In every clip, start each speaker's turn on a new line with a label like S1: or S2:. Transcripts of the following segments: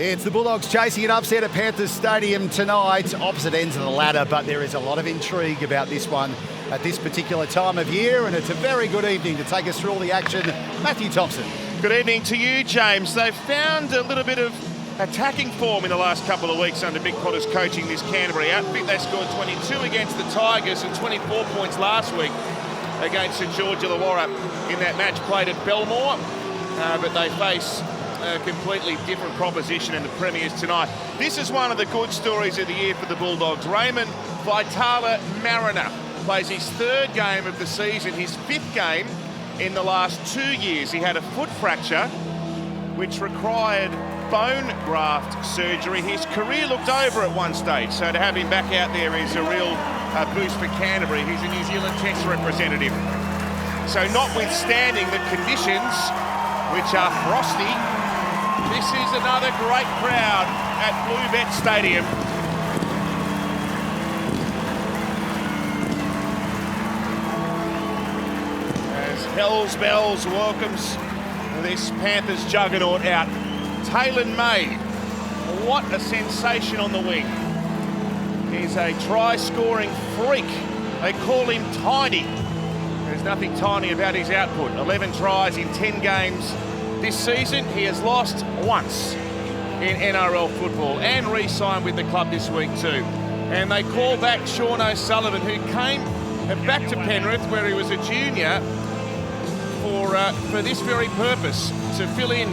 S1: It's the Bulldogs chasing an upset at Panthers Stadium tonight. Opposite ends of the ladder, but there is a lot of intrigue about this one at this particular time of year, and it's a very good evening to take us through all the action. Matthew Thompson.
S2: Good evening to you, James. They've found a little bit of attacking form in the last couple of weeks under Mick Potter's coaching this Canterbury outfit. They scored 22 against the Tigers and 24 points last week against St George Illawarra in that match played at Belmore, but they face a completely different proposition in the Premiers tonight. This is one of the good stories of the year for the Bulldogs. Raymond Vitala Mariner plays his third game of the season, his fifth game in the last 2 years. He had a foot fracture which required bone graft surgery. His career looked over at one stage, so to have him back out there is a real boost for Canterbury. He's a New Zealand Test representative. So notwithstanding the conditions, which are frosty, this is another great crowd at Bluebet Stadium. As Hell's Bells welcomes this Panthers juggernaut out. Taylan May, what a sensation on the wing. He's a try-scoring freak. They call him Tiny. There's nothing tiny about his output. 11 tries in 10 games this season. He has lost once in NRL football and re-signed with the club this week too. And they call back Sean O'Sullivan, who came back to Penrith where he was a junior for this very purpose, to fill in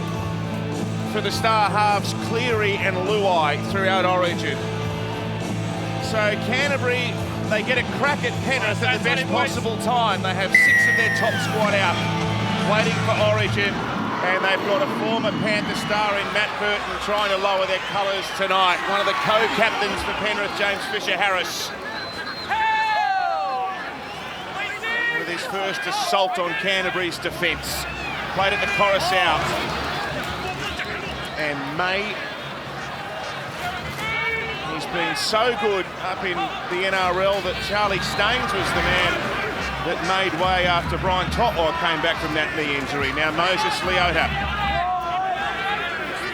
S2: for the star halves Cleary and Luai throughout Origin. So Canterbury, they get a crack at Penrith at the best possible time. They have 6 of their top squad out waiting for Origin, and they've got a former Panther star in Matt Burton trying to lower their colours tonight. One of the co-captains for Penrith, James Fisher-Harris, with his first assault on Canterbury's defence. Played at the Coruscant. And May, he's been so good up in the NRL that Charlie Staines was the man that made way after Brian Totlaw came back from that knee injury. Now Moses Leota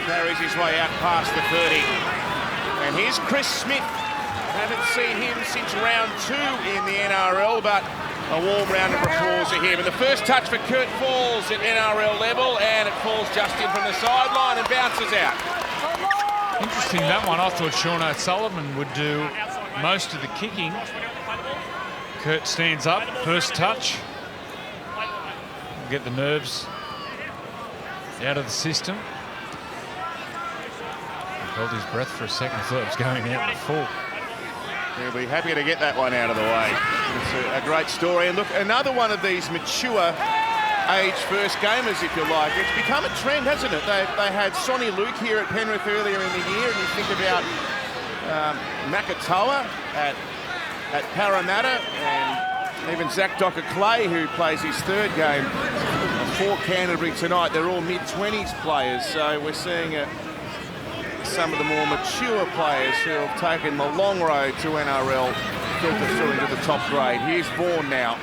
S2: carries his way out past the 30. And here's Chris Smith. Haven't seen him since round 2 in the NRL, but a warm round of applause to him. And the first touch for Kurt falls at NRL level, and it falls just in from the sideline and bounces out.
S3: Interesting, that one. I thought Sean O'Sullivan would do most of the kicking. Kurt stands up, first touch. Get the nerves out of the system. He held his breath for a second, thought it was going out in full.
S2: He'll be happy to get that one out of the way. It's a great story. And look, another one of these mature age first gamers, if you like. It's become a trend, hasn't it? They had Sonny Luke here at Penrith earlier in the year, and you think about Makatoa at Parramatta, and even Zach Docker-Clay, who plays his third game for Canterbury tonight. They're all mid-20s players, so we're seeing some of the more mature players who have taken the long road to NRL filter through into the top grade. Here's Vaughan now.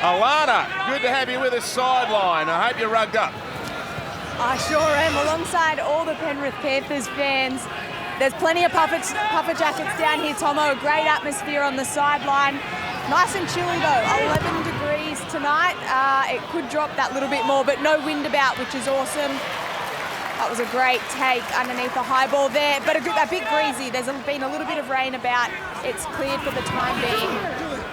S2: Alana, good to have you with us sideline. I hope you're rugged up.
S4: I sure am, alongside all the Penrith Panthers fans. There's plenty of puffer jackets down here, Tomo. A great atmosphere on the sideline. Nice and chilly though, 11 degrees tonight. It could drop that little bit more, but no wind about, which is awesome. That was a great take underneath the high ball there, but a bit breezy. There's been a little bit of rain about. It's cleared for the time being,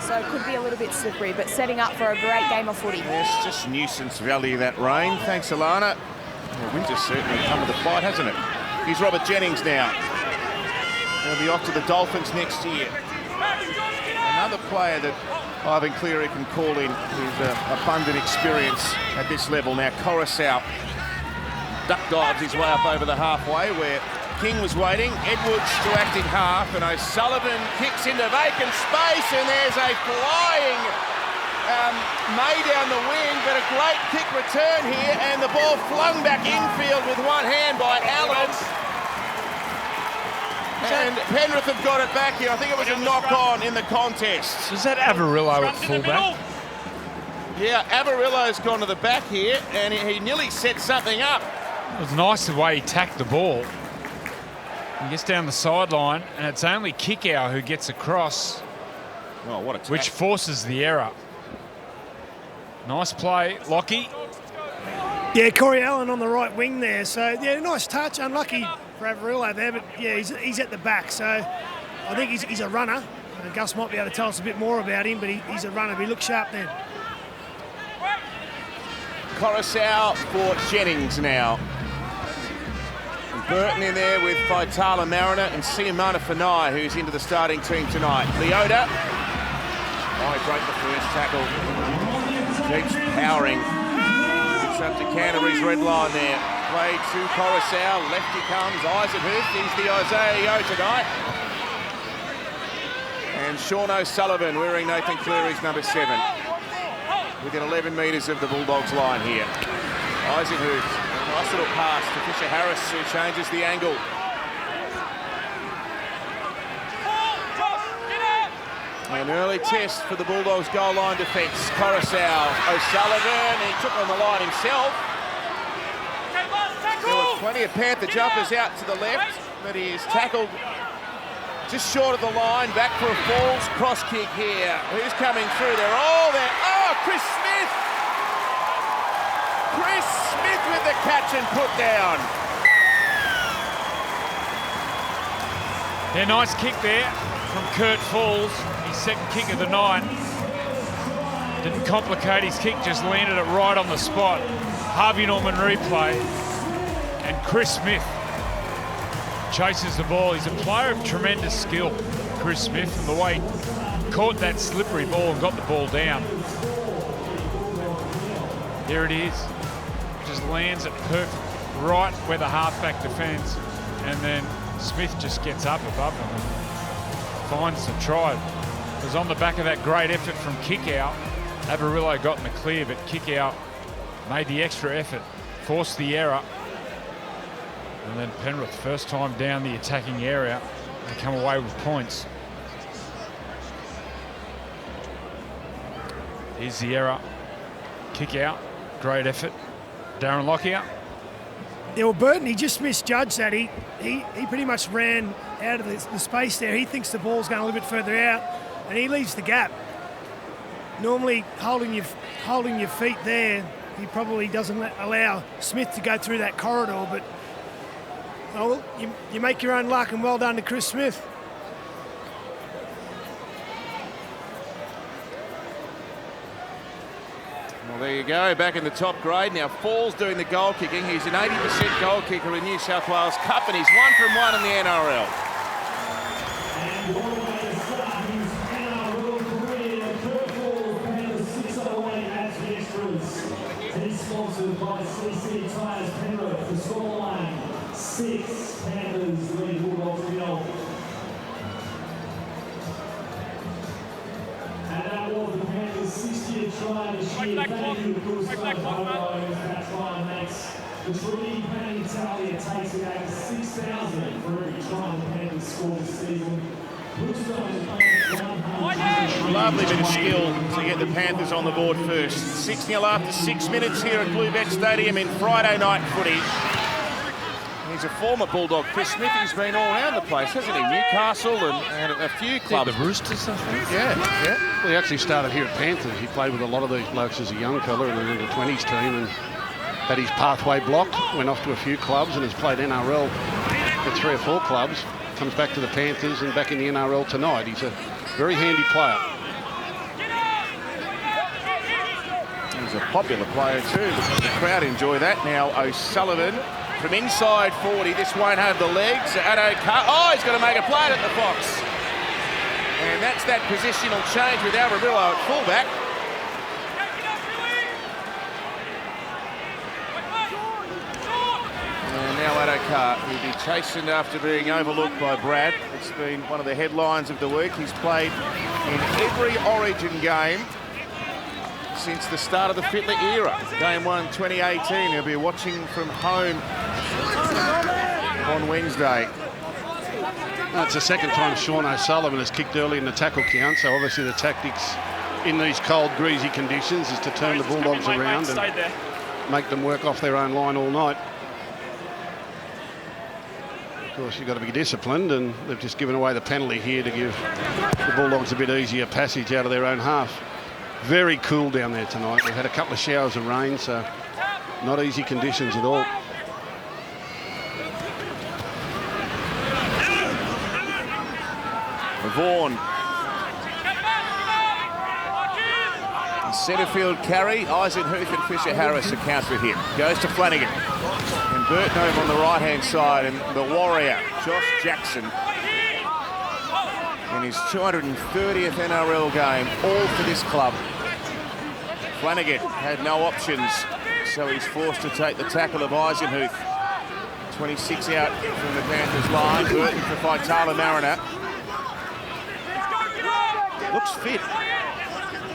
S4: so it could be a little bit slippery, but setting up for a great game of footy.
S2: Yes, just nuisance value, that rain. Thanks, Alana. Well, winter's certainly come to the fight, hasn't it? Here's Robert Jennings now. He'll be off to the Dolphins next year. Another player that Ivan Cleary can call in with abundant experience at this level. Now, Coruscant duck dives his way up over the halfway where King was waiting. Edwards to acting half, and O'Sullivan kicks into vacant space, and there's a flying May down the wing, but a great kick return here, and the ball flung back infield with one hand by Allen. And Penrith have got it back here. I think it was a knock-on in the contest.
S3: Is that Avarillo at fullback?
S2: Yeah, Avarillo's gone to the back here, and he nearly set something up.
S3: It was nice the way he tacked the ball. He gets down the sideline, and it's only Kickoff who gets across,
S2: Oh, what a tackle.
S3: which forces the error. Nice play, Lockie.
S5: Yeah, Corey Allen on the right wing there. So, yeah, nice touch. Unlucky for Averillo there, but, yeah, he's at the back. So, I think he's a runner. Gus might be able to tell us a bit more about him, but he's a runner. But he looks sharp then.
S2: Coruscant for Jennings now. And Burton in there with Vitala Mariner and Siamana Fanai, who's into the starting team tonight. Leota. Oh, he broke the first tackle. Keeps powering. It's up to Canterbury's red line there. Play to Coruscant. Lefty comes. Isaac Huth. He's the Isaiah Yo tonight. And Sean O'Sullivan wearing Nathan Cleary's number 7. Within 11 metres of the Bulldogs line here. Isaac Huth. Nice little pass to Fisher Harris, who changes the angle. An early test for the Bulldogs goal line defence. Coruscant, O'Sullivan, he took on the line himself. There were plenty of Panther jumpers out to the left, but he is tackled just short of the line. Back for a falls cross kick here. Who's coming through? They're all there. Oh, Chris Smith! Chris Smith with the catch and put down.
S3: Yeah, nice kick there from Kurt Falls. His second kick of the night. Didn't complicate his kick, just landed it right on the spot. Harvey Norman replay. And Chris Smith chases the ball. He's a player of tremendous skill, Chris Smith, and the way he caught that slippery ball and got the ball down. There it is. Just lands it perfect, right where the halfback defends, and then Smith just gets up above him and finds the try. It was on the back of that great effort from Kickoff. Averillo got in the clear, but Kickoff made the extra effort, forced the error. And then Penrith, first time down the attacking area, they come away with points. Here's the error. Kickoff, great effort. Darren Lockyer.
S5: Yeah, well, Burton, he just misjudged that. He pretty much ran out of the space there. He thinks the ball's going a little bit further out, and he leaves the gap. Normally, holding your feet there, he probably doesn't allow Smith to go through that corridor, but oh, you make your own luck, and well done to Chris Smith.
S2: Well, there you go, back in the top grade. Now Falls doing the goal kicking. He's an 80% goal kicker in New South Wales Cup, and he's 1 from 1 in the NRL.
S6: He's sponsored by CC Tyres Penrith. The scoreline 6 Panthers lead Bulldogs 0. And that was the Panthers' 60th try this year. Thank you to Bruce Photo. That try makes the Trinity Pan Italia takes it over 6,000 for every try the Panthers scored this season.
S2: Lovely bit of skill to get the Panthers on the board first. 6-0 after 6 minutes here at Bluebet Stadium in Friday night footy. He's a former Bulldog. Chris Smith, he's been all around the place, hasn't he? Newcastle and a few clubs.
S7: The Roosters, I think.
S2: Yeah.
S7: Well, he actually started here at Panthers. He played with a lot of these blokes as a young fella in the under-20s team and had his pathway blocked, went off to a few clubs and has played NRL with 3 or 4 clubs. Comes back to the Panthers and back in the NRL tonight. He's a very handy player.
S2: He's a popular player too. The crowd enjoy that. Now O'Sullivan from inside 40. This won't have the legs. Addo-Carr. Oh, he's going to make a play at the Fox. And that's that positional change with Averillo at fullback. And now Addo-Carr will be chastened after being overlooked by Brad. It's been one of the headlines of the week. He's played in every Origin game since the start of the Fittler era. Game 1, 2018. He'll be watching from home on Wednesday.
S7: It's the second time Sean O'Sullivan has kicked early in the tackle count, so obviously the tactics in these cold, greasy conditions is to turn the Bulldogs around and make them work off their own line all night. Of course, you've got to be disciplined, and they've just given away the penalty here to give the Bulldogs a bit easier passage out of their own half. Very cool down there tonight. We've had a couple of showers of rain, so not easy conditions at all.
S2: Vaughan. Centre field carry. Eisenhuth and Fisher Harris account for him. Goes to Flanagan. And Burton over on the right-hand side. And the warrior, Josh Jackson, in his 230th NRL game, all for this club. Flanagan had no options, so he's forced to take the tackle of Eisenhuth. 26 out from the Panthers line. Burton to fight Taylan May. Looks fit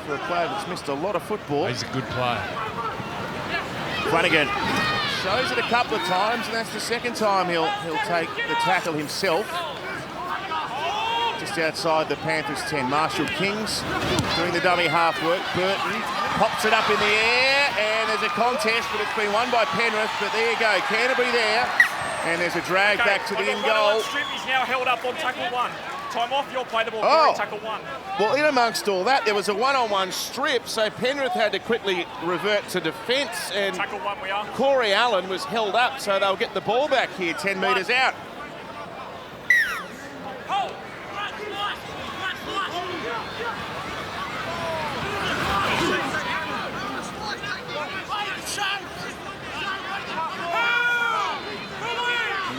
S2: for a player that's missed a lot of football.
S3: He's a good player.
S2: Flanagan shows it a couple of times, and that's the second time he'll take the tackle himself. Just outside the Panthers 10. Marshall Kings doing the dummy half work. Burton pops it up in the air, and there's a contest, but it's been won by Penrith. But there you go, Canterbury there, and there's a drag back to the in goal.
S8: He's now held up on tackle 1. Time off, you'll play the ball, tackle 1.
S2: Well, in amongst all that, there was a one-on-one strip, so Penrith had to quickly revert to defence, and
S8: tackle 1 we are.
S2: Corey Allen was held up, so they'll get the ball back here 10 metres out.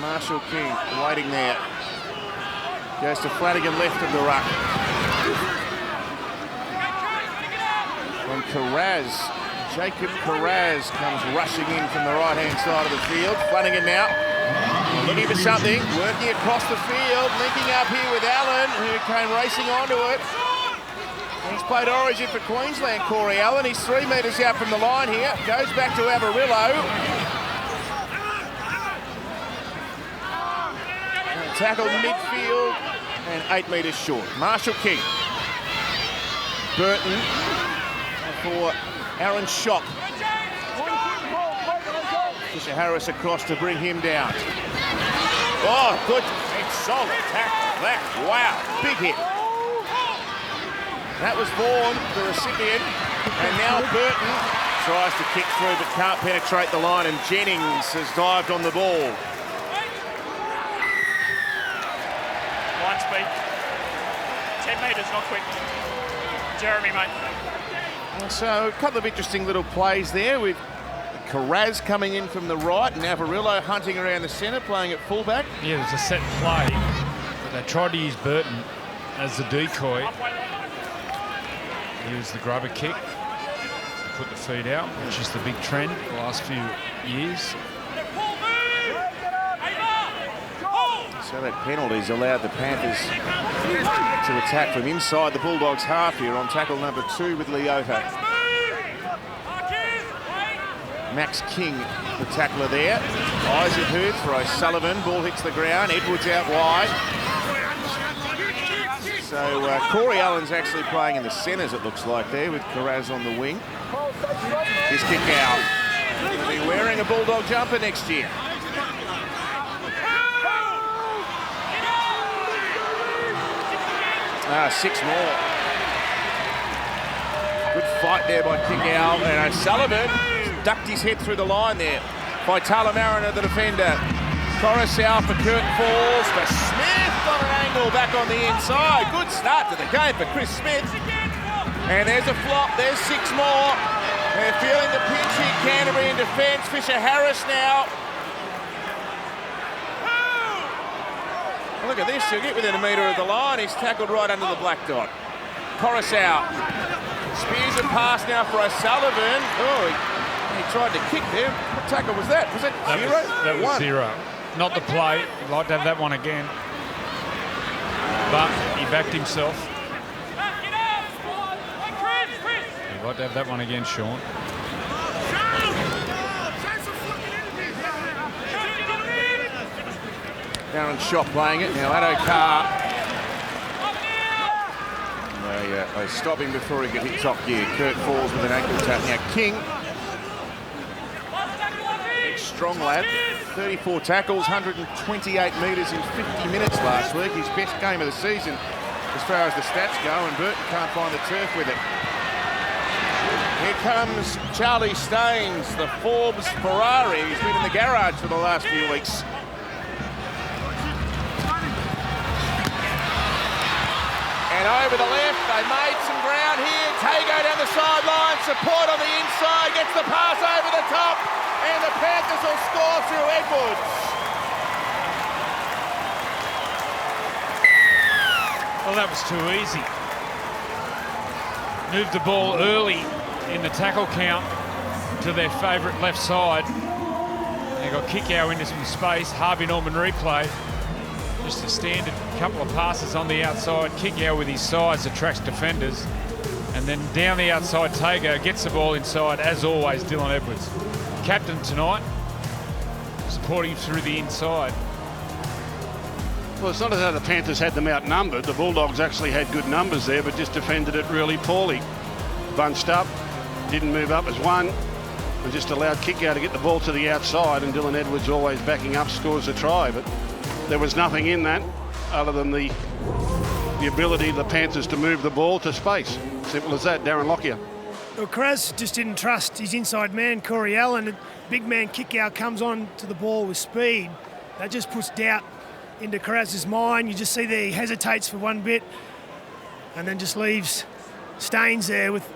S2: Marshall King waiting there. Goes to Flanagan left of the ruck. And Jacob Carraz comes rushing in from the right-hand side of the field. Flanagan now looking for something, working across the field, linking up here with Allen, who came racing onto it. He's played Origin for Queensland, Corey Allen. He's 3 metres out from the line here. Goes back to Avarillo. Tackled midfield and 8 metres short. Marshall King. Burton for Aaron Schock. Fisher Harris across to bring him down. Oh, good. It's solid tackle. That, wow, big hit. That was Vaughan, the recipient, and now Burton tries to kick through but can't penetrate the line, and Jennings has dived on the ball.
S8: Line speed. 10 metres, not quick. Jeremy, mate.
S2: So a couple of interesting little plays there with Carraz coming in from the right and Avarillo hunting around the centre, playing at fullback.
S3: Yeah, there's a set play, but they tried to use Burton as the decoy. Use the grubber kick, put the feet out, which is the big trend the last few years.
S2: So that penalty's allowed the Panthers to attack from inside the Bulldogs half here on tackle number 2 with Leota. Max King, the tackler there. Eisenhuth for O'Sullivan. Ball hits the ground. Edwards out wide. So Corey Allen's actually playing in the centres, it looks like, there, with Carraz on the wing. His kick out. He'll be wearing a Bulldog jumper next year. Six more. Good fight there by Kickow, and O'Sullivan ducked his head through the line there by Taylan May, the defender. Coruscant for Curtin Falls, but Smith on an angle back on the inside. Good start to the game for Chris Smith. And there's a flop, there's 6 more. They're feeling the pinch here, Canterbury in defence. Fisher Harris now. Look at this, he'll get within a metre of the line. He's tackled right under the black dot. Coruscant spears a pass now for O'Sullivan. Oh, he tried to kick there. What tackle was that? Was it 0?
S3: That was 0. Not the play. He'd like to have that one again. But he backed himself. He'd like to have that one again, Sean.
S2: Aaron Schock playing it. Now Addo-Carr. They stop him before he could hit top gear. Kurt Falls with an ankle tap. Now King. strong lad. 34 tackles, 128 metres in 50 minutes last week. His best game of the season as far as the stats go, and Burton can't find the turf with it. Here comes Charlie Staines, the Forbes Ferrari. He's been in the garage for the last few weeks. And over the left, they made some ground here. Tago down the sideline, support on the inside, gets the pass over the top, and the Panthers will score through Edwards.
S3: Well, that was too easy. Moved the ball early in the tackle count to their favourite left side. They got Kickoff into some space. Harvey Norman replay. Just a standard couple of passes on the outside. Kickoff with his size attracts defenders. And then down the outside, Tago gets the ball inside. As always, Dylan Edwards. Captain tonight, supporting through the inside.
S7: Well, it's not as though the Panthers had them outnumbered. The Bulldogs actually had good numbers there, but just defended it really poorly. Bunched up, didn't move up as one, and just allowed Kickoff to get the ball to the outside, and Dylan Edwards always backing up, scores a try. But there was nothing in that other than the ability of the Panthers to move the ball to space. Simple as that. Darren Lockyer.
S5: Well, Kraz just didn't trust his inside man, Corey Allen. And big man Kickoff comes on to the ball with speed. That just puts doubt into Kraz's mind. You just see that he hesitates for one bit and then just leaves Staines there with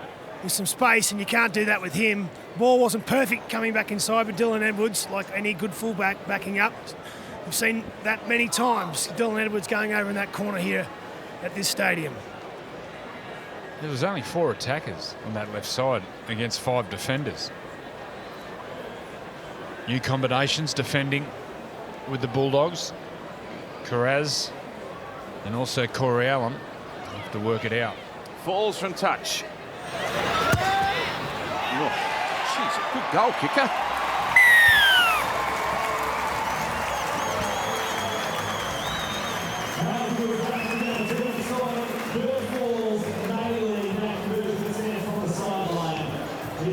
S5: some space, and you can't do that with him. Ball wasn't perfect coming back inside, but Dylan Edwards, like any good fullback, backing up. We've seen that many times. Dylan Edwards going over in that corner here at this stadium.
S3: There was only 4 attackers on that left side against 5 defenders. New combinations defending with the Bulldogs. Carraz and also Corey Allen have to work it out.
S2: Falls from touch. Oh, geez, a good goal kicker.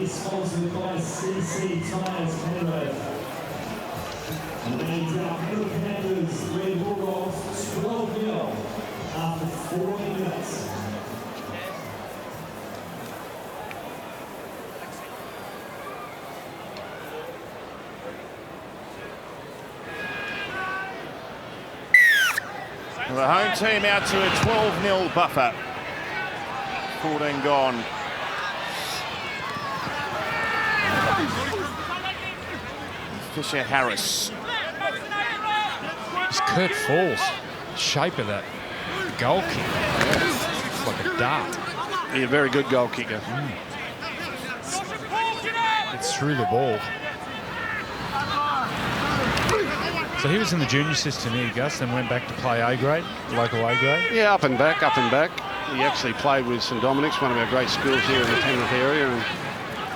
S6: Sponsored by CC Tyres Penrith. And Penrith Panthers lead Bulldogs 12-0 after 40 minutes.
S2: The home team out to a 12-0 buffer. 14 gone. Fisher Harris.
S3: It's Kurt Falls. The shape of that goal kick. It's like a dart.
S7: He's a very good goal kicker.
S3: It's through the ball. So he was in the junior system here, Gus, and went back to play A grade, local A grade.
S7: Yeah, up and back, up and back. He actually played with St Dominic's, one of our great schools here in the Penrith area, and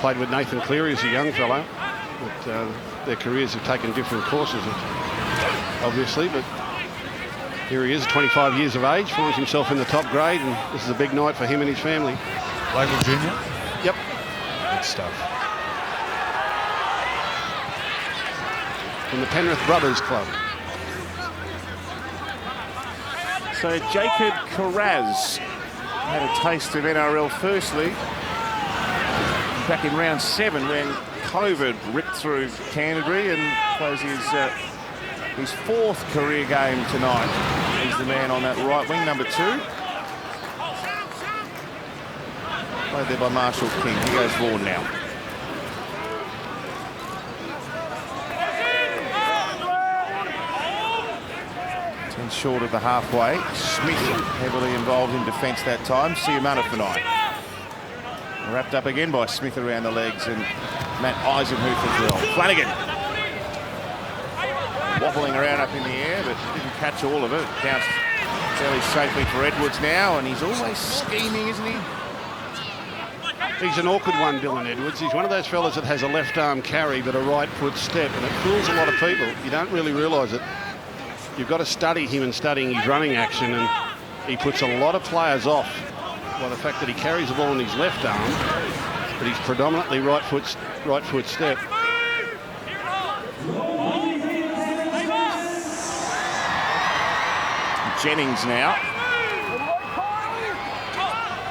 S7: played with Nathan Cleary as a young fellow. But their careers have taken different courses, obviously, but here he is, 25 years of age, finds himself in the top grade, and this is a big night for him and his family.
S3: Local junior?
S7: Yep.
S3: Good stuff.
S7: From the Penrith Brothers Club.
S2: So Jacob Carraz had a taste of NRL firstly back in round 7 when COVID ripped through Canterbury, and plays his 4th career game tonight. He's the man on that right wing, number 2. Played there by Marshall King. He goes forward now. Short of the halfway. Smith heavily involved in defence that time. Siumanafanai. Wrapped up again by Smith around the legs, and Matt Eisenhuth as well. Flanagan wobbling around up in the air, but didn't catch all of it. Bounced fairly safely for Edwards now, and he's always scheming, isn't he?
S7: He's an awkward one, Dylan Edwards. He's one of those fellas that has a left arm carry but a right foot step, and it fools a lot of people. You don't really realise it. You've got to study him and studying his running action, and he puts a lot of players off by the fact that he carries the ball in his left arm, but he's predominantly right foot step.
S2: Jennings now.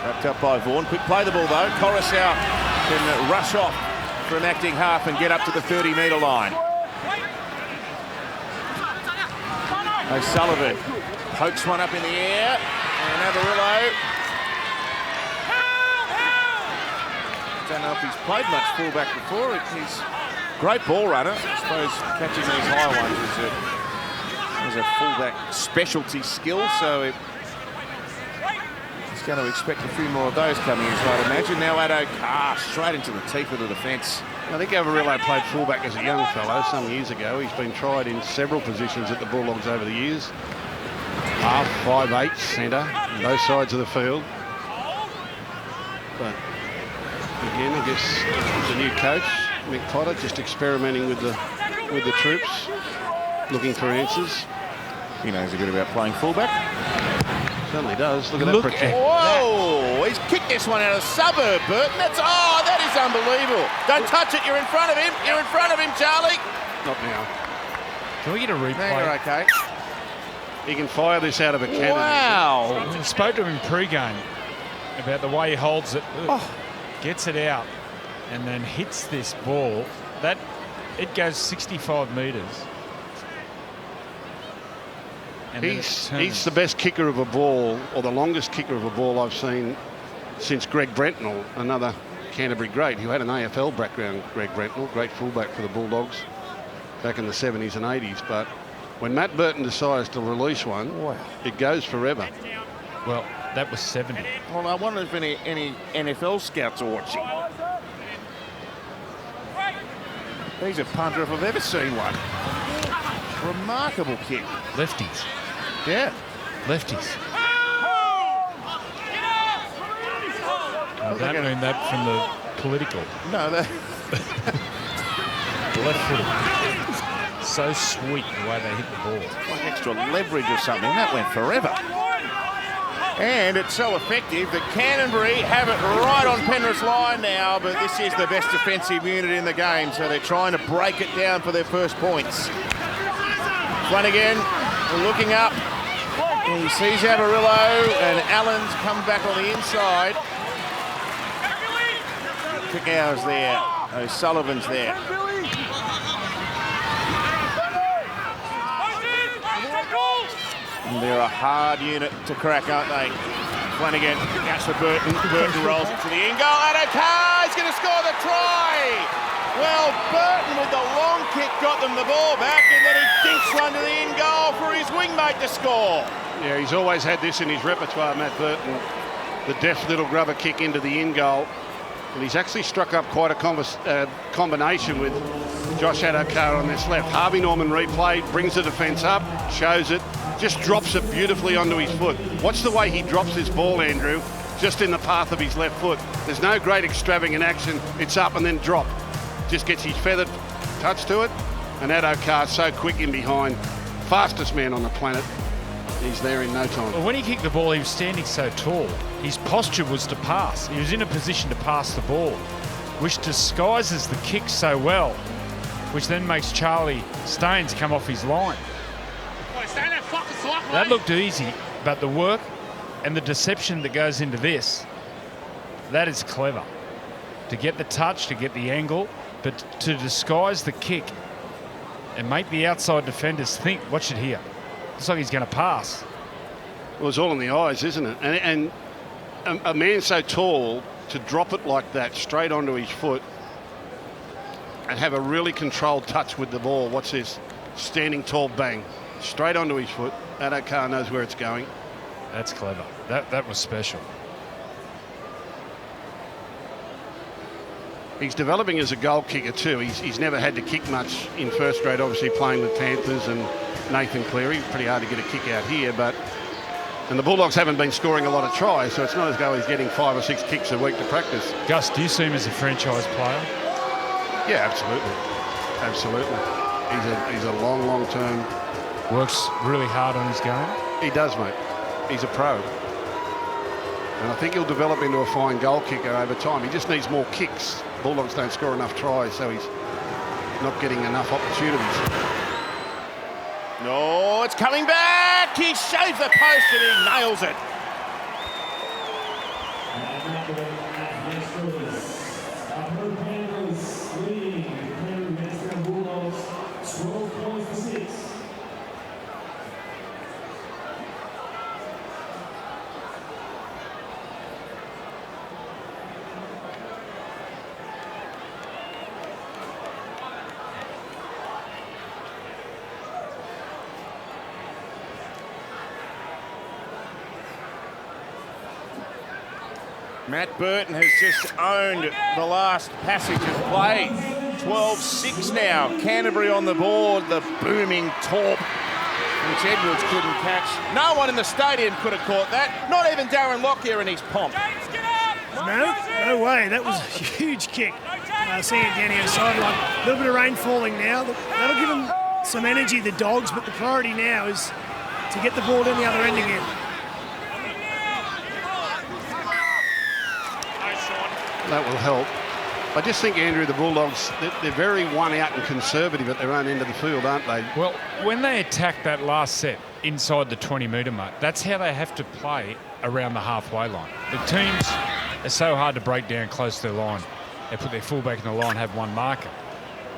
S2: Wrapped up by Vaughan. Quick play the ball though. Coruscant can rush off from acting half and get up to the 30-metre line. O'Sullivan pokes one up in the air. And Avarillo. Don't know if he's played much fullback before. He's a great ball runner. I suppose catching these high ones is a fullback specialty skill, so he's going to expect a few more of those coming in, so I'd imagine. Now Addo-Carr straight into the teeth of the defence.
S7: I think Avarillo played fullback as a young fellow some years ago. He's been tried in several positions at the Bulldogs over the years. Half, 5'8", centre, on both sides of the field. But again, I guess the new coach, Mick Potter, just experimenting with the troops, looking for answers.
S2: He knows a bit about playing fullback.
S7: Certainly does. Look at that protection.
S2: Whoa! He's kicked this one out of the suburb, Burton. That is unbelievable. Don't touch it. You're in front of him. You're in front of him, Charlie.
S7: Not now.
S3: Can we get a replay?
S2: No, you're okay.
S7: He can fire this out of a cannon.
S2: Wow.
S3: I spoke to him pre-game about the way he holds it, gets it out, and then hits this ball. It goes 65 metres.
S7: He's the best kicker of a ball, or the longest kicker of a ball I've seen since Greg Brentnell, another Canterbury great, who had an AFL background. Greg Brentnell, great fullback for the Bulldogs back in the 70s and 80s. But when Matt Burton decides to release one, it goes forever.
S3: Well, that was 70.
S2: Well, I wonder if any NFL scouts are watching. He's a punter if I've ever seen one. Remarkable kick.
S3: Lefties.
S2: Yeah.
S3: Lefties. I don't mean that from the political.
S2: No, that...
S3: Left foot. So sweet the way they hit the ball.
S2: Like extra leverage or something. That went forever. And it's so effective that Canterbury have it right on Penrith's line now, but this is the best defensive unit in the game, so they're trying to break it down for their first points. Flanagan looking up. He sees Avarillo, and Allen's come back on the inside. Kickoff's there. O'Sullivan's there. And they're a hard unit to crack, aren't they? Flanagan out for Burton. Burton rolls it to the in goal. Addo-Carr is going to score the try. Well, Burton with the long kick got them the ball back, and then he dinks one to the in goal for his wingmate to score.
S7: Yeah, he's always had this in his repertoire, Matt Burton. The deft little grubber kick into the in goal. And he's actually struck up quite a combination with Josh Addo-Carr on this left. Harvey Norman replay, brings the defence up, shows it, just drops it beautifully onto his foot. Watch the way he drops his ball, Andrew, just in the path of his left foot. There's no great extravagant action. It's up and then drop. Just gets his feathered touch to it. And Addo-Carr so quick in behind. Fastest man on the planet. He's there in no time.
S3: Well, when he kicked the ball, he was standing so tall. His posture was to pass. He was in a position to pass the ball, which disguises the kick so well, which then makes Charlie Staines come off his line. That looked easy, but the work and the deception that goes into this, that is clever. To get the touch, to get the angle, but to disguise the kick and make the outside defenders think, watch it here. Looks like he's going to pass.
S7: Well, it's all in the eyes, isn't it? And a man so tall to drop it like that straight onto his foot and have a really controlled touch with the ball. Watch this. Standing tall, bang. Straight onto his foot. Addo-Carr knows where it's going.
S3: That's clever. That was special.
S7: He's developing as a goal kicker too. He's never had to kick much in first grade, obviously playing with Panthers and Nathan Cleary. Pretty hard to get a kick out here, and the Bulldogs haven't been scoring a lot of tries, so it's not as though he's getting 5 or 6 kicks a week to practice.
S3: Gus, do you see him as a franchise player?
S7: Yeah, absolutely. Absolutely. He's a long term.
S3: Works really hard on his game.
S7: He does, mate. He's a pro. And I think he'll develop into a fine goal kicker over time. He just needs more kicks. Bulldogs don't score enough tries, so he's not getting enough opportunities.
S2: No, it's coming back. kick, he shaves the post and he nails it.
S6: Panthers leading the Canterbury-Bankstown Bulldogs 12 points to 6.
S2: Matt Burton has just owned the last passage of play. 12-6 now. Canterbury on the board. The booming torp, which Edwards couldn't catch. No one in the stadium could have caught that. Not even Darren Lockyer and his pomp.
S5: No way. That was a huge kick. Seeing it down here sideline. A little bit of rain falling now. That'll give them some energy, the Dogs, but the priority now is to get the ball down the other end again.
S7: That will help. I just think, Andrew, the Bulldogs, they're very one out and conservative at their own end of the field, aren't they?
S3: Well, when they attack that last set inside the 20-metre mark, that's how they have to play around the halfway line. The teams are so hard to break down close to the line. They put their fullback in the line, have one marker.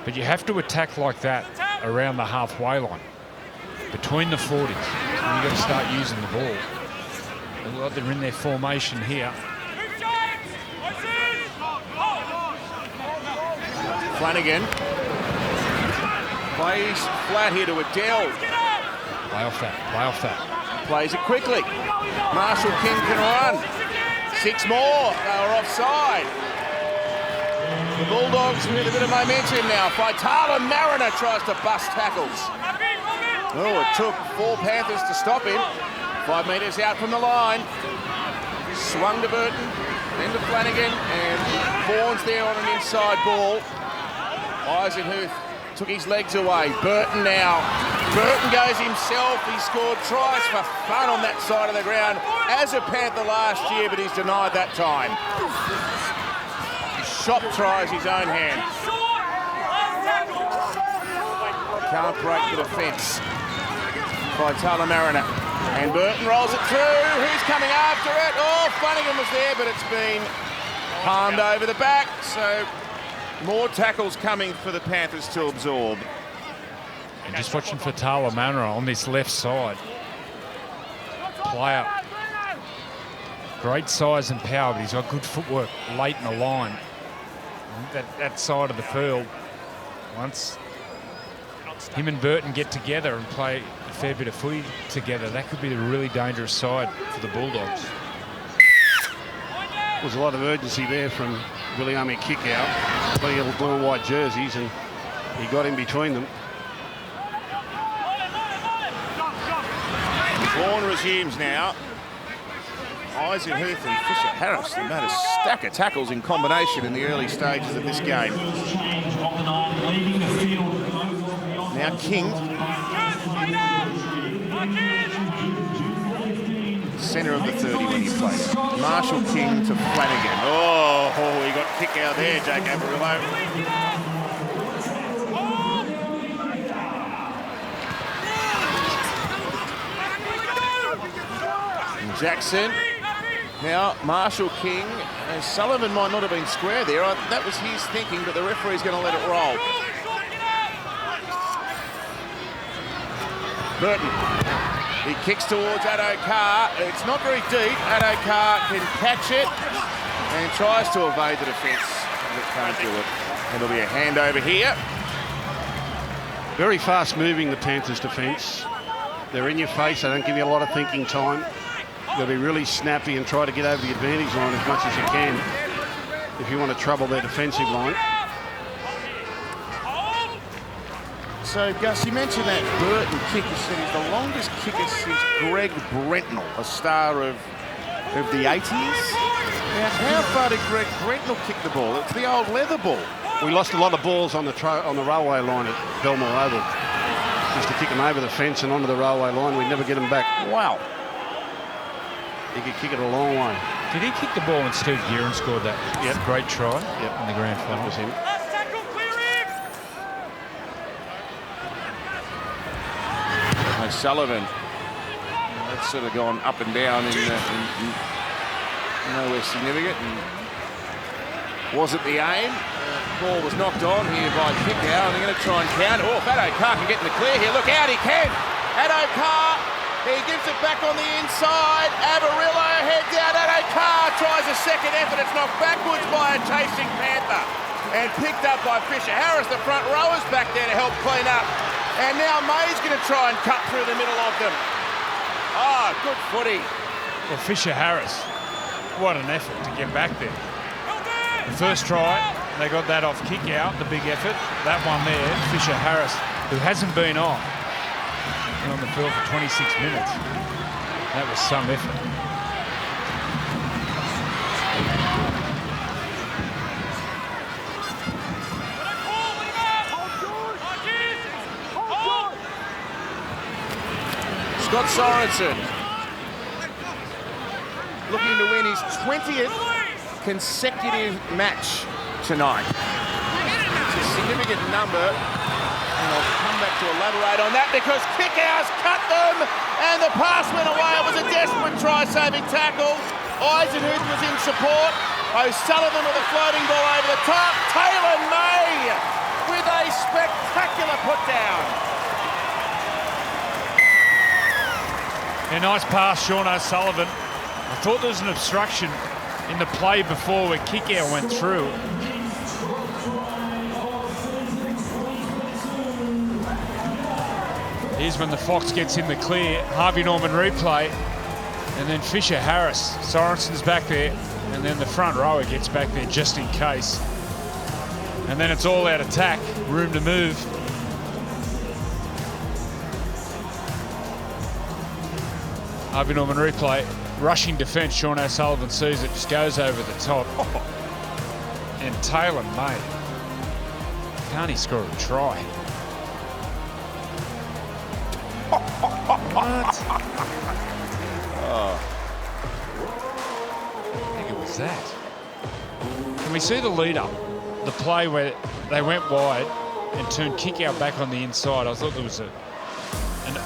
S3: But you have to attack like that around the halfway line, between the 40s. And you've got to start using the ball. Well, they're in their formation here.
S2: Flanagan plays flat here to Adele.
S3: Play off that.
S2: Plays it quickly. Marshall King can run. 6 more. They were offside. The Bulldogs with a bit of momentum now. Taylan May tries to bust tackles. Oh, it took 4 Panthers to stop him. 5 metres out from the line. Swung to Burton, then to Flanagan, and Vaughan's there on an inside ball. Eisenhuth took his legs away. Burton now. Burton goes himself. He scored tries for fun on that side of the ground as a Panther last year, but he's denied that time. He shot tries his own hand. Can't break the defence by Taylan May. And Burton rolls it through. Who's coming after it? Oh, Flanagan was there, but it's been palmed over the back. So more tackles coming for the Panthers to absorb.
S3: And just watching for Taylan May on this left side. Player. Great size and power, but he's got good footwork late in the line. That side of the field, once him and Burton get together and play a fair bit of footy together, that could be a really dangerous side for the Bulldogs.
S7: There's a lot of urgency there from Williami kick out. Playing little blue and white jerseys, and he got in between them.
S2: Vaughan resumes now. Eisenhuth and Fisher Harris, they've made a stack of tackles in combination in the early stages of this game. Now King. Centre of the 30 when he played it. Marshall King to Flanagan. Oh, he got kick out there, Jake Averillo. Jackson. Now Marshall King. Sullivan might not have been square there. That was his thinking, but the referee's going to let it roll. Burton. He kicks towards Addo-Carr. It's not very deep. Addo-Carr can catch it and tries to evade the defence, but can't do it. And there'll be a handover here.
S7: Very fast moving, the Panthers defence. They're in your face. They don't give you a lot of thinking time. They'll be really snappy and try to get over the advantage line as much as you can if you want to trouble their defensive line.
S2: So, Gus, you mentioned that Burton kick. You said he's the longest kicker since Greg Brentnell, a star of the 80s. Now, how far did Greg Brentnell kick the ball? It's the old leather ball.
S7: We lost a lot of balls on the railway line at Belmore Oval. Just to kick them over the fence and onto the railway line, we'd never get them back.
S2: Wow.
S7: He could kick it a long way.
S3: Did he kick the ball and Steve Gearin scored that great try in the grand final?
S7: That was him.
S2: Sullivan It's sort of gone up and down in nowhere significant. And was it the aim? Ball was knocked on here by Kickoff, and they're going to try and counter. Oh, if Addo-Carr can get in the clear here, look out, he can. Addo-Carr, he gives it back on the inside. Avarillo, head down. Addo-Carr tries a second effort. It's knocked backwards by a chasing Panther and picked up by Fisher Harris. The front rowers back there to help clean up. And now May's going to try and cut through the middle of them. Ah, good footy.
S3: Well, Fisher Harris, what an effort to get back there. The first try, they got that off kick out, the big effort. That one there, Fisher Harris, who hasn't been on the field for 26 minutes. That was some effort.
S2: Scott Sorensen looking to win his 20th consecutive match tonight. It's a significant number, and I'll come back to elaborate on that because Kickoff's cut them, and the pass went away. It was a desperate try-saving tackle. Eisenhuth was in support. O'Sullivan with a floating ball over the top. Taylan May with a spectacular put-down.
S3: A nice pass, Sean O'Sullivan. I thought there was an obstruction in the play before where Kickoff went through. Here's when the Fox gets in the clear. Harvey Norman replay. And then Fisher Harris. Sorensen's back there. And then the front rower gets back there just in case. And then it's all out attack. Room to move. Harvey Norman replay. Rushing defence. Sean O'Sullivan sees it. Just goes over the top. And Taylan May. Can't he score a try? What? I think it was that. Can we see the lead up? The play where they went wide and turned Kickoff back on the inside. I thought there was an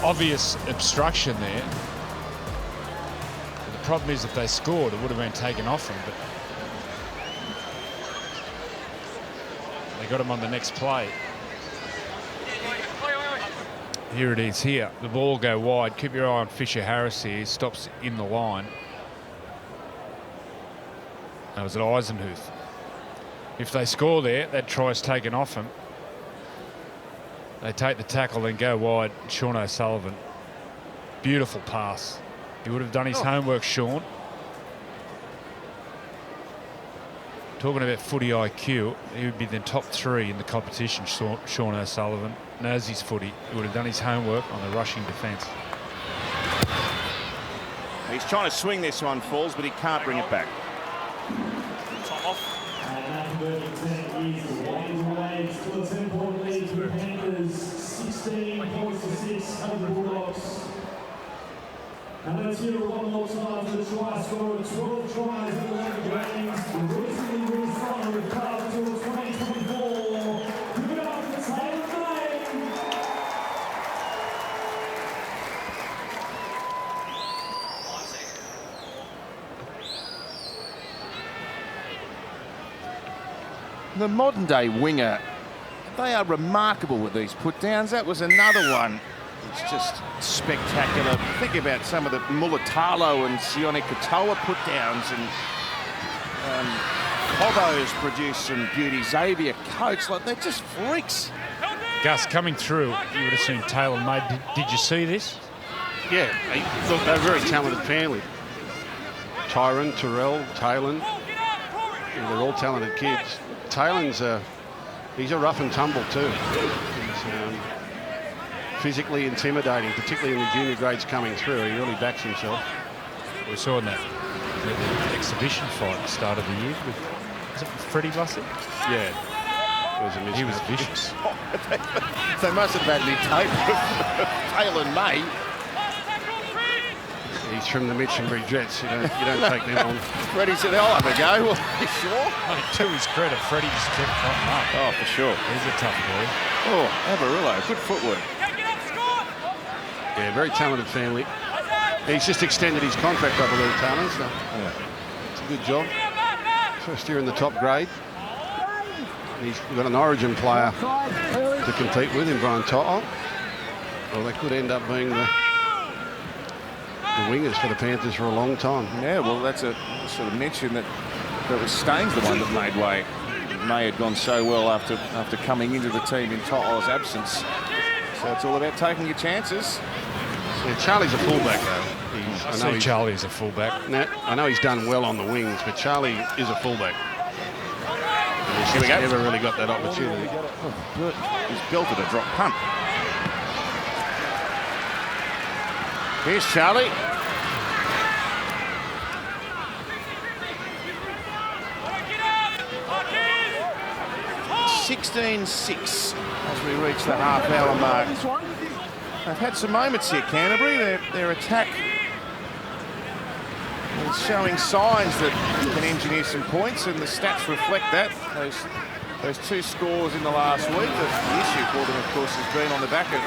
S3: obvious obstruction there. The problem is if they scored, it would have been taken off them, but they got him on the next play. Here it is here. The ball will go wide. Keep your eye on Fisher Harris here. He stops in the line. That was at Eisenhuth. If they score there, that try's taken off him. They take the tackle and go wide. Sean O'Sullivan. Beautiful pass. He would have done his homework, Sean. Talking about footy IQ, he would be the top 3 in the competition, Sean O'Sullivan. Knows his footy. He would have done his homework on the rushing defence.
S2: He's trying to swing this one, Falls, but he can't bring it back.
S8: Top off.
S6: And after 10 years, the Bulldogs still a 10-point lead to the Panthers, 16 points to 6 over the Bulldogs. And let's hear it one more time for the try scorer. 12 tries in 11 games. The recently moved front with Carl until 2024. Give it up for Taylan May.
S2: The modern day winger, they are remarkable with these put downs. That was another one. It's just spectacular. Think about some of the Mulatalo and Sione Katoa put downs, and Cobbo's produced some beauty. Xavier Coates, like they're just freaks.
S3: Gus, coming through, you would have seen Taylan May. Did you see this?
S7: Yeah, look, they're a very talented family. Tyron, Terrell, Taylan, they're all talented kids. Taylan's he's a rough and tumble too. He's physically intimidating, particularly in the junior grades coming through. He really backs himself.
S3: We saw in that the exhibition fight at the start of the year with, is it Freddie Bussett?
S7: Yeah, it was a mismatch.
S3: He was vicious.
S2: They must have had any tape of Taylan May.
S7: He's from the Mitchenbury Jets. You don't take them on.
S2: Freddie said, "I'll have a go." Well, you sure?
S3: To his credit, Freddie just kept fighting up.
S2: Oh, for sure.
S3: He's a tough boy.
S2: Oh, Avarillo, good footwork.
S7: Yeah, very talented family. He's just extended his contract, I believe, Taylan, so it's a good job. First year in the top grade. He's got an Origin player to compete with in Brian Toto. Well, they could end up being the wingers for the Panthers for a long time.
S2: Yeah, well, that's a sort of mention that was Staines the one that made way. May had gone so well after coming into the team in Toto's absence. So it's all about taking your chances.
S7: Yeah, Charlie's a fullback, though.
S3: I see Charlie is a fullback.
S7: Now, I know he's done well on the wings, but Charlie is a fullback. He's never really got that opportunity.
S2: He's belted a drop punt. Here's Charlie. (16-6) as we reach the half-hour mark. They've had some moments here, Canterbury. Their attack is showing signs that can engineer some points, and the stats reflect that. Those two scores in the last week. The issue for them, of course, has been on the back of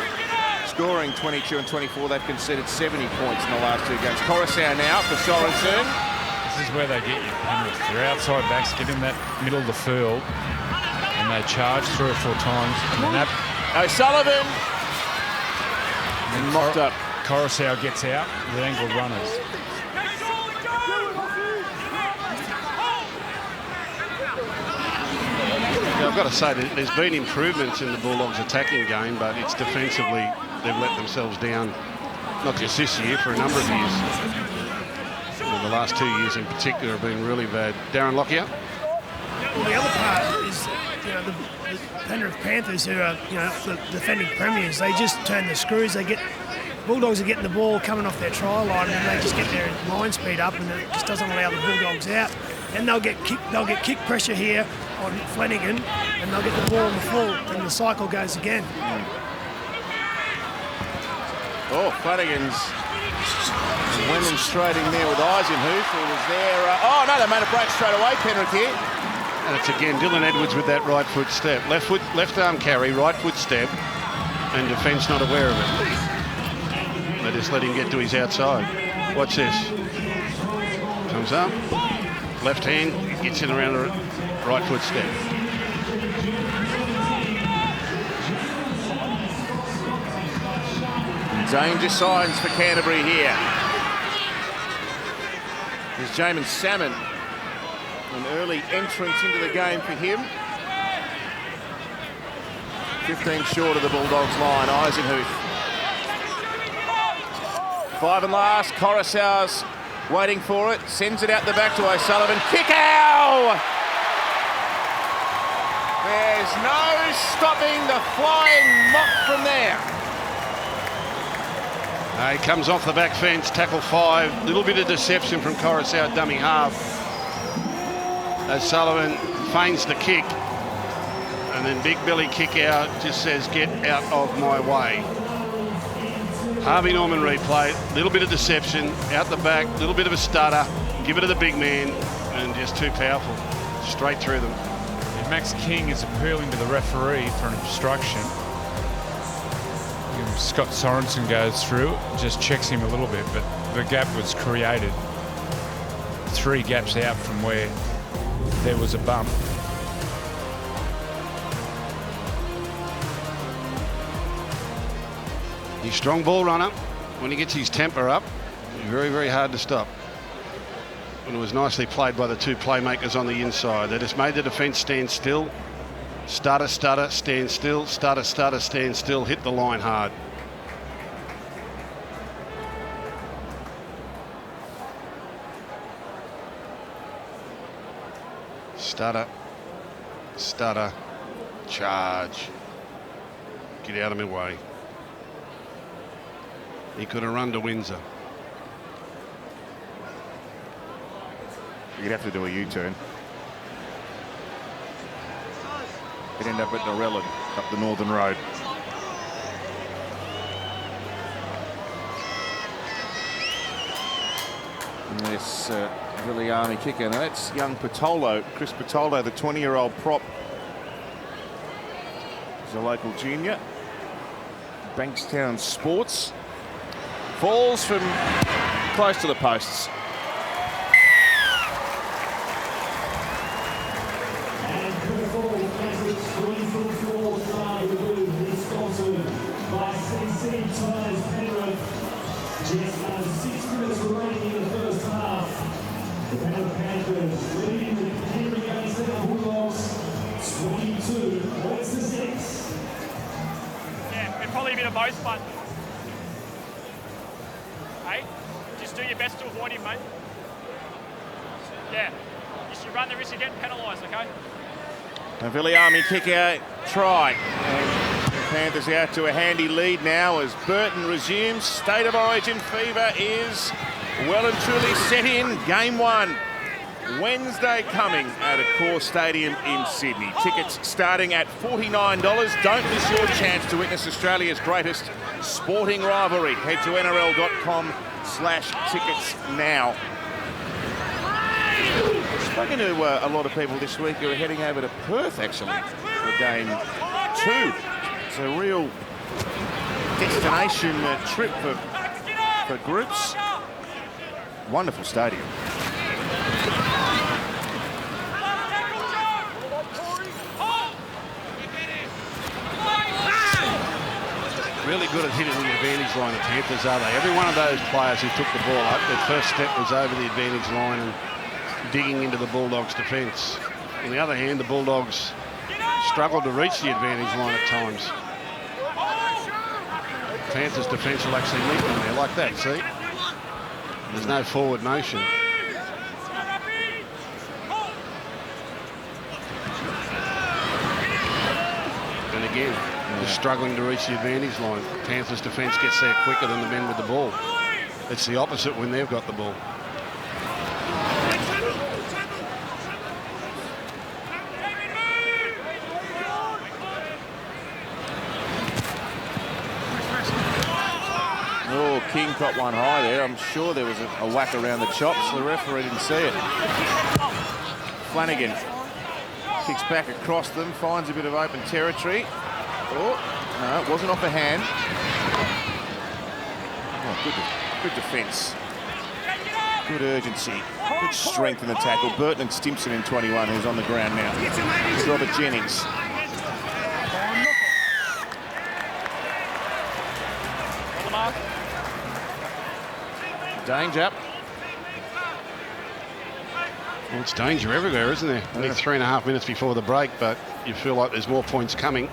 S2: scoring 22 and 24. They've conceded 70 points in the last two games. Coruscant now for Sorensen.
S3: This is where they get you, Penrith. Their outside backs get in that middle of the field, and they charge 3 or 4 times. And then that
S2: O'Sullivan. And mocked up.
S3: Coruscant gets out with angled runners.
S7: Yeah, I've got to say that there's been improvements in the Bulldogs' attacking game, but it's defensively they've let themselves down, not just this year, for a number of years. The last 2 years in particular have been really bad. Darren Lockyer?
S5: Well, the other part is, the Penrith Panthers, who are, the defending premiers, they just turn the screws. Bulldogs are getting the ball coming off their try line, and they just get their line speed up, and it just doesn't allow the Bulldogs out. And they'll get kick pressure here on Flanagan, and they'll get the ball in the full, and the cycle goes again.
S2: Oh, Flanagan's demonstrating there with Eisenhuth, who was there. Oh no, they made a break straight away, Penrith here.
S7: And it's again Dylan Edwards with that right foot step. Left arm carry, right foot step, and defence not aware of it. They just let him get to his outside. Watch this. Comes up, left hand, gets in around the right foot step.
S2: Danger signs for Canterbury here. There's Jamin Salmon. An early entrance into the game for him. 15 short of the Bulldogs line, Eisenhuth. 5 and last, Coruscant's waiting for it. Sends it out the back to O'Sullivan. Kick out! There's no stopping the flying mock from there.
S7: He comes off the back fence, tackle 5. Little bit of deception from Coruscant, dummy half. O'Sullivan feigns the kick, and then big belly kick out, just says, get out of my way. Harvey Norman replay, little bit of deception, out the back, little bit of a stutter, give it to the big man, and just too powerful, straight through them.
S3: And Max King is appealing to the referee for an obstruction. Scott Sorensen goes through, just checks him a little bit, but the gap was created 3 gaps out from where there was a bump.
S7: He's a strong ball runner. When he gets his temper up, very, very hard to stop. And it was nicely played by the 2 playmakers on the inside. They just made the defence stand still. Stutter, stutter, stand still. Stutter, stutter, stand still. Hit the line hard. Stutter, stutter, charge. Get out of my way. He could have run to Windsor.
S2: You'd have to do a U-turn. He'd end up at Norella up the Northern Road. And this Viliami kicker. Now that's young Patolo, Chris Patolo, the 20-year-old prop. He's a local junior. Bankstown Sports. Falls from close to the posts.
S6: And Curveball Classics 3-4 try Rugby is sponsored by CC Tyres Penrith. Just under 6 minutes remaining in the first half. The Penrith Panthers leading the Canterbury-Bankstown Bulldogs 22 points to 6.
S8: Yeah, and probably a bit of both, but hey, just do your best to avoid him, mate. Yeah, just you run the risk of getting penalised, okay?
S2: A Viliami kick out try. And the Panthers out to a handy lead now as Burton resumes. State of Origin fever is well and truly set in. Game 1, Wednesday coming at Addo-Carr Stadium in Sydney. Tickets starting at $49. Don't miss your chance to witness Australia's greatest sporting rivalry. Head to nrl.com/tickets now. I've spoken to a lot of people this week who are heading over to Perth, actually, for game 2. It's a real destination trip for groups. Wonderful stadium.
S7: Really good at hitting the advantage line, the Panthers, are they? Every one of those players who took the ball up, their first step was over the advantage line and digging into the Bulldogs' defence. On the other hand, the Bulldogs struggled to reach the advantage line at times. Panthers' defence will actually meet them there like that, see? There's no forward motion. And again, just struggling to reach the advantage line. Panthers' defence gets there quicker than the men with the ball. It's the opposite when they've got the ball.
S2: Oh, King got one high there. I'm sure there was a whack around the chops. The referee didn't see it. Flanagan kicks back across them, finds a bit of open territory. Oh, no, it wasn't off the hand. Oh, good defence. Good urgency. Good strength in the tackle. Burton and Stimson in 21, who's on the ground now. It's Robert Jennings. Danger.
S7: Well, it's danger everywhere, isn't there? Only 3.5 minutes before the break, but you feel like there's more points coming.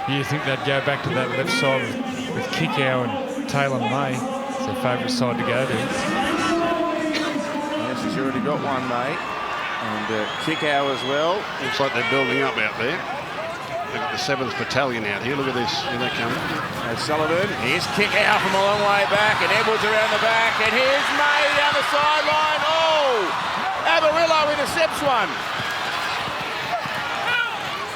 S3: You think they'd go back to that left side with Kickoff and Taylan May? It's their favourite side to go to.
S2: Yes, he's already got one, mate. And Kickoff as well.
S7: Looks like they're building up out there. They've got the 7th Battalion out here. Look at this. Here they come.
S2: Sullivan. Here's Kickoff from a long way back. And Edwards around the back. And here's May down the sideline. Oh! Avarillo intercepts one.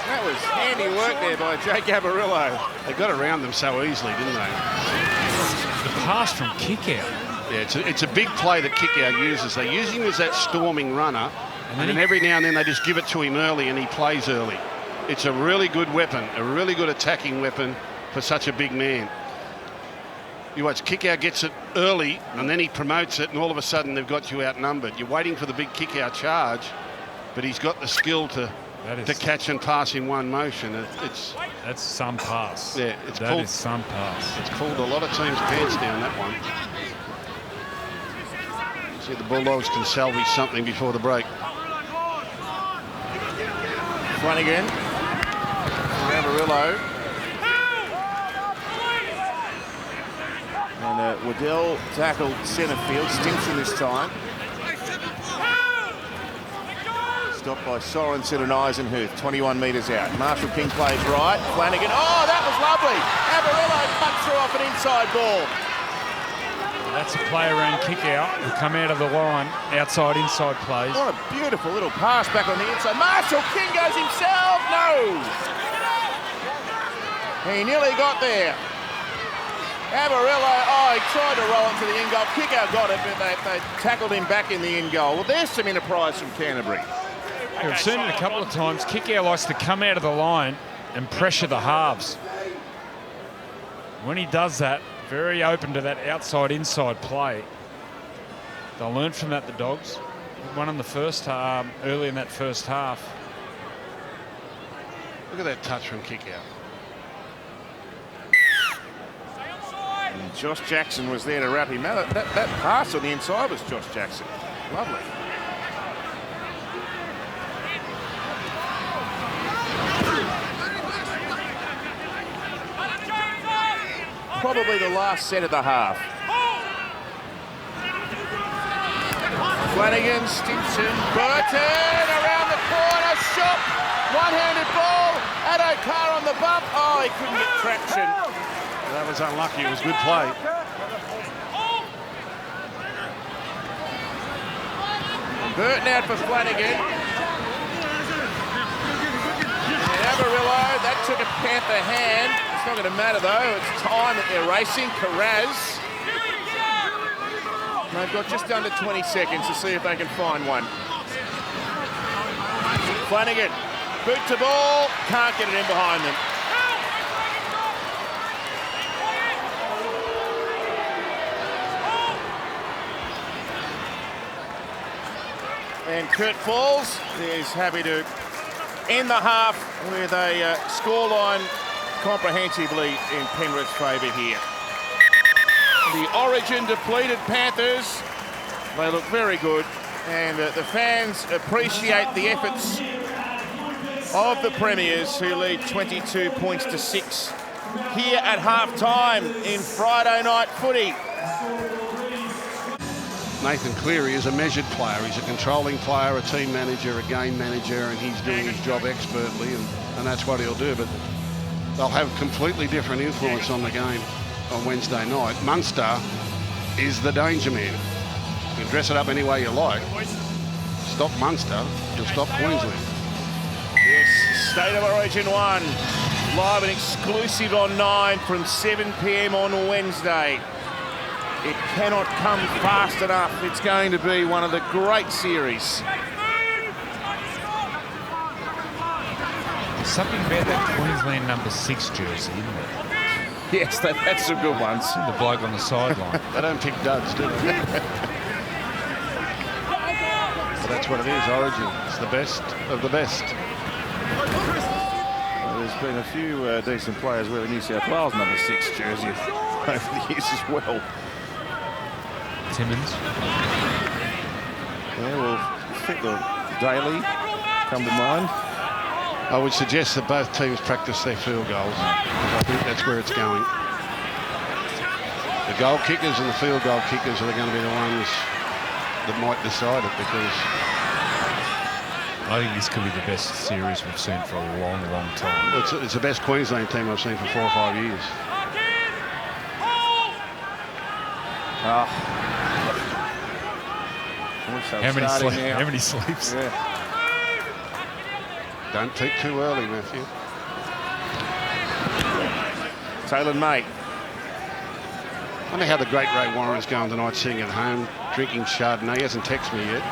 S2: That was handy work there by Jake Avarillo.
S7: They got around them so easily, didn't they?
S3: The pass from Kickoff.
S7: Yeah, it's a big play that Kickoff uses. They use him as that storming runner, and then every now and then they just give it to him early and he plays early. It's a really good weapon, a really good attacking weapon for such a big man. You watch, Kickoff gets it early and then he promotes it and all of a sudden they've got you outnumbered. You're waiting for the big Kickoff charge, but he's got the skill to catch and pass in one motion.
S3: That's some pass.
S7: Yeah,
S3: that is some pass.
S7: It's called a lot of teams' pants down, that one. See if the Bulldogs can salvage something before the break.
S2: Flanagan. Avarillo. And Waddell tackled centre field. Stimson this time. Stopped by Sorensen and Eisenhuth, 21 metres out. Marshall King plays right. Flanagan. Oh, that was lovely. Avarillo cut through off an inside ball.
S3: That's a play around Kickoff who come out of the line, outside-inside plays.
S2: What a beautiful little pass back on the inside. Marshall King goes himself. No. He nearly got there. Avarillo, he tried to roll it to the in goal. Kickoff got it, but they tackled him back in the in goal. Well, there's some enterprise from Canterbury.
S3: We've seen it a couple of times. Kickoff likes to come out of the line and pressure the halves. When he does that, very open to that outside-inside play. They'll learn from that, the Dogs. One in the first half, early in that first half.
S7: Look at that touch from Kickoff.
S2: And Josh Jackson was there to wrap him out. That pass on the inside was Josh Jackson. Lovely. Probably the last set of the half. Flanagan, Stimson, Burton around the corner, shot, one-handed ball, Addo-Carr on the bump. Oh, he couldn't get traction.
S7: That was unlucky. It was good play.
S2: Burton out for Flanagan. And Amarillo, that took a Panther hand. It's not going to matter though. It's time that they're racing. Carraz. They've got just under 20 seconds to see if they can find one. Flanagan, boot to ball, can't get it in behind them. And Kurt Falls is happy to end the half with a scoreline comprehensively in Penrith's favour here. The Origin depleted Panthers, they look very good, and the fans appreciate the efforts of the Premiers, who lead 22 points to 6 here at half-time in Friday night footy.
S7: Nathan Cleary is a measured player. He's a controlling player, a team manager, a game manager, and he's doing his job expertly, and that's what he'll do. But they'll have completely different influence on the game on Wednesday night. Munster is the danger man. You can dress it up any way you like. Stop Munster, you'll stop Queensland.
S2: Yes, State of Origin 1, live and exclusive on 9 from 7 p.m. on Wednesday. It cannot come fast enough. It's going to be one of the great series.
S3: There's something about that Queensland number 6 jersey, isn't there?
S2: Yes, that's some good ones.
S3: The bloke on the sideline.
S7: They don't pick duds, do they? But that's what it is, Origin. It's the best of the best.
S2: Well, there's been a few decent players wearing New South Wales number 6 jersey over the years as well.
S3: Timmins.
S2: Yeah, well, I think the Daly come to mind.
S7: I would suggest that both teams practice their field goals, because I think that's where it's going. The goal kickers and the field goal kickers are going to be the ones that might decide it, because
S3: I think this could be the best series we've seen for a long, long time.
S7: Well, it's the best Queensland team I've seen for 4 or 5 years.
S3: How many sleeps?
S2: Yeah.
S7: Don't peak too early, Matthew.
S2: Taylan May.
S7: I wonder how the great Ray Warren is going tonight, sitting at home, drinking Chardonnay. He hasn't texted me yet.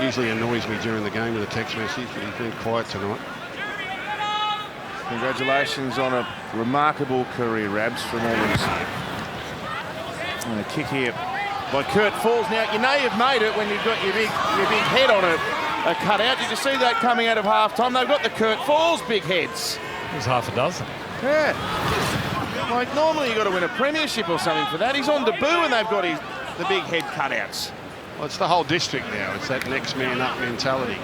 S7: Usually annoys me during the game with a text message, but he's been quiet tonight.
S2: Congratulations on a remarkable career, Rabs, from Almonds. And a kick here by Kurt Falls. Now, you know you've made it when you've got your big head on a cutout. Did you see that coming out of half-time? They've got the Kurt Falls big heads.
S3: There's half a dozen.
S2: Yeah. Like, normally you've got to win a premiership or something for that. He's on debut and they've got the big head cutouts.
S7: Well, it's the whole district now. It's that next man up mentality.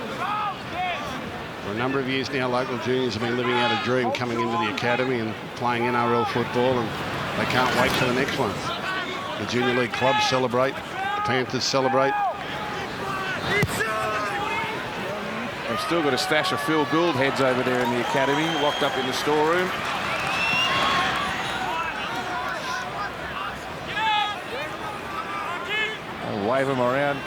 S7: For a number of years now, local juniors have been living out a dream, coming into the academy and playing NRL football, and they can't wait for the next one. The junior league clubs celebrate, the Panthers celebrate.
S2: They've still got a stash of Phil Gould heads over there in the academy, locked up in the storeroom. I'll wave them around.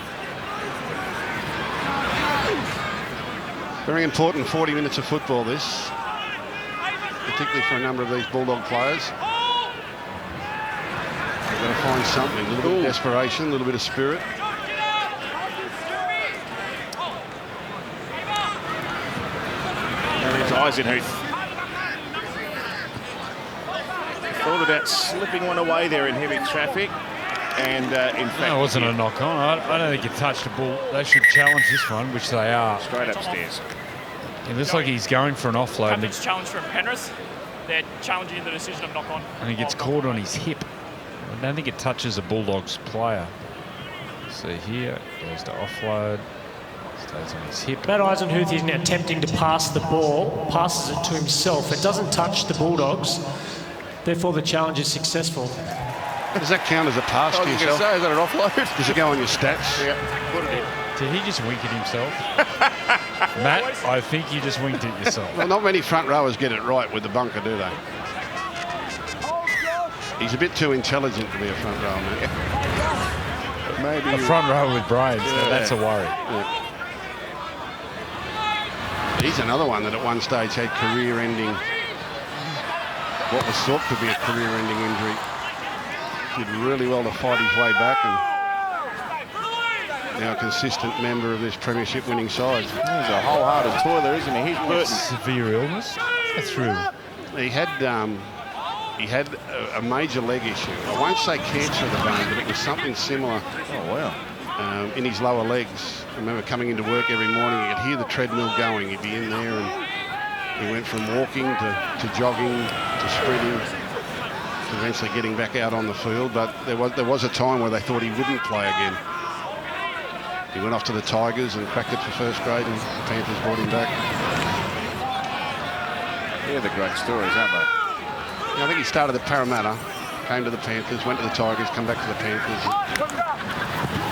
S7: Very important 40 minutes of football, this, particularly for a number of these Bulldog players. They've got to find something, a little bit of desperation, a little bit of spirit.
S2: Eisenhuth thought about slipping one away there in heavy traffic. And in fact,
S3: no, it wasn't a knock on. I don't think he touched the ball. They should challenge this one, which they are.
S2: Straight upstairs.
S3: It looks like he's going for an offload.
S8: Captain's challenge from Penrith. They're challenging the decision of knock on.
S3: And he gets caught on his hip. I don't think it touches a Bulldogs player. See here, goes to offload. Stays on his hip.
S6: Matt Eisenhuth is now attempting to pass the ball, passes it to himself. It doesn't touch the Bulldogs. Therefore, the challenge is successful.
S7: Does that count as a pass to yourself?
S2: Say, is that an offload?
S7: Does it go on your stats?
S2: Yeah, put it in.
S3: Did he just wink at himself? Matt, I think you just winked at yourself.
S7: Well, not many front rowers get it right with the bunker, do they? He's a bit too intelligent to be a front rower, man.
S2: Maybe
S3: A front rower with brains, that's a worry.
S7: Yeah. He's another one that at one stage had career-ending, what was thought to be a career-ending injury. Did really well to fight his way back, and now a consistent member of this premiership winning side.
S2: He's a wholehearted toiler, isn't he? He's Burton.
S3: Severe illness. Through.
S7: He had a major leg issue. I won't say cancer of the bone, but it was something similar.
S2: Oh wow!
S7: In his lower legs. I remember coming into work every morning. You could hear the treadmill going. He'd be in there, and he went from walking to jogging to sprinting, to eventually getting back out on the field. But there was a time where they thought he wouldn't play again. He went off to the Tigers and cracked it for first grade, and the Panthers brought him back.
S2: Yeah, they're great stories, aren't they?
S7: I think he started at Parramatta, came to the Panthers, went to the Tigers, come back to the Panthers.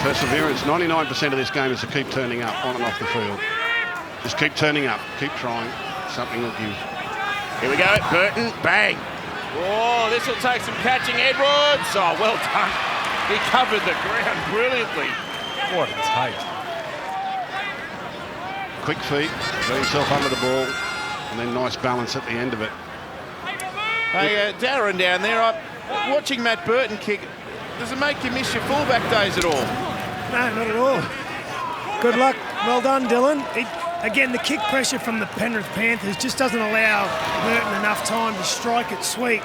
S7: Perseverance. 99% of this game is to keep turning up on and off the field. Just keep turning up, keep trying. Something will give.
S2: Here we go, Burton, bang. Oh, this will take some catching, Edwards. Oh, well done. He covered the ground brilliantly.
S3: What a take.
S7: Quick feet, got himself under the ball, and then nice balance at the end of it.
S2: Hey, Darren down there, watching Matt Burton kick, does it make you miss your fullback days at all?
S5: No, not at all. Good luck. Well done, Dylan. Again, the kick pressure from the Penrith Panthers just doesn't allow Burton enough time to strike it sweet,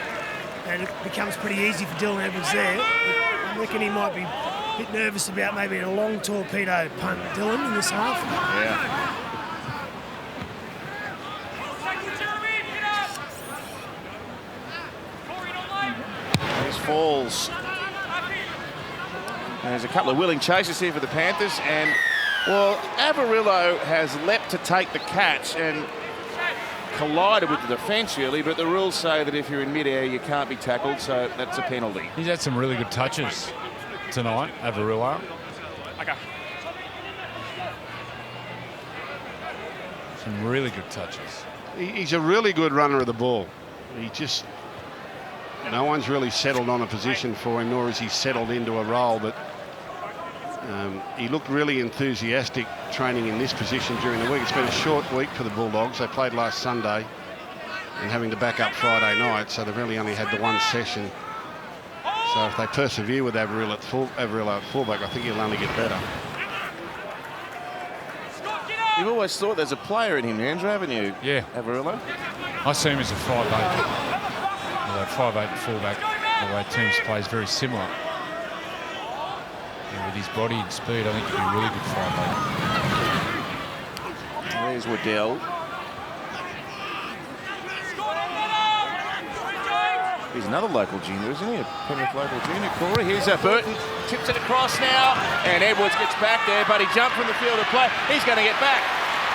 S5: and it becomes pretty easy for Dylan Edwards there. I reckon he might be a bit nervous about maybe a long torpedo punt, Dylan, in this half.
S2: Yeah. These falls. And there's a couple of willing chasers here for the Panthers, and well, Averillo has leapt to take the catch and collided with the defence really, but the rules say that if you're in mid-air you can't be tackled, so that's a penalty.
S3: He's had some really good touches tonight, Averillo.
S8: Okay.
S3: Some really good touches.
S7: He's a really good runner of the ball. No one's really settled on a position for him, nor has he settled into a role, but he looked really enthusiastic training in this position during the week. It's been a short week for the Bulldogs. They played last Sunday and having to back up Friday night, so they've really only had the one session. So if they persevere with Averillo at fullback, I think he'll only get better.
S2: You've always thought there's a player in him, Andrew, haven't you?
S3: Yeah.
S2: Averillo?
S3: I see him as a 5'8". Although 5'8" fullback, the way teams play is very similar. And with his body and speed, I think he'd be a really good 5'8".
S2: There's Waddell. He's another local junior, isn't he? A Penrith local junior. Corey, here's Burton. Tips it across now. And Edwards gets back there, but he jumped from the field of play. He's going to get back.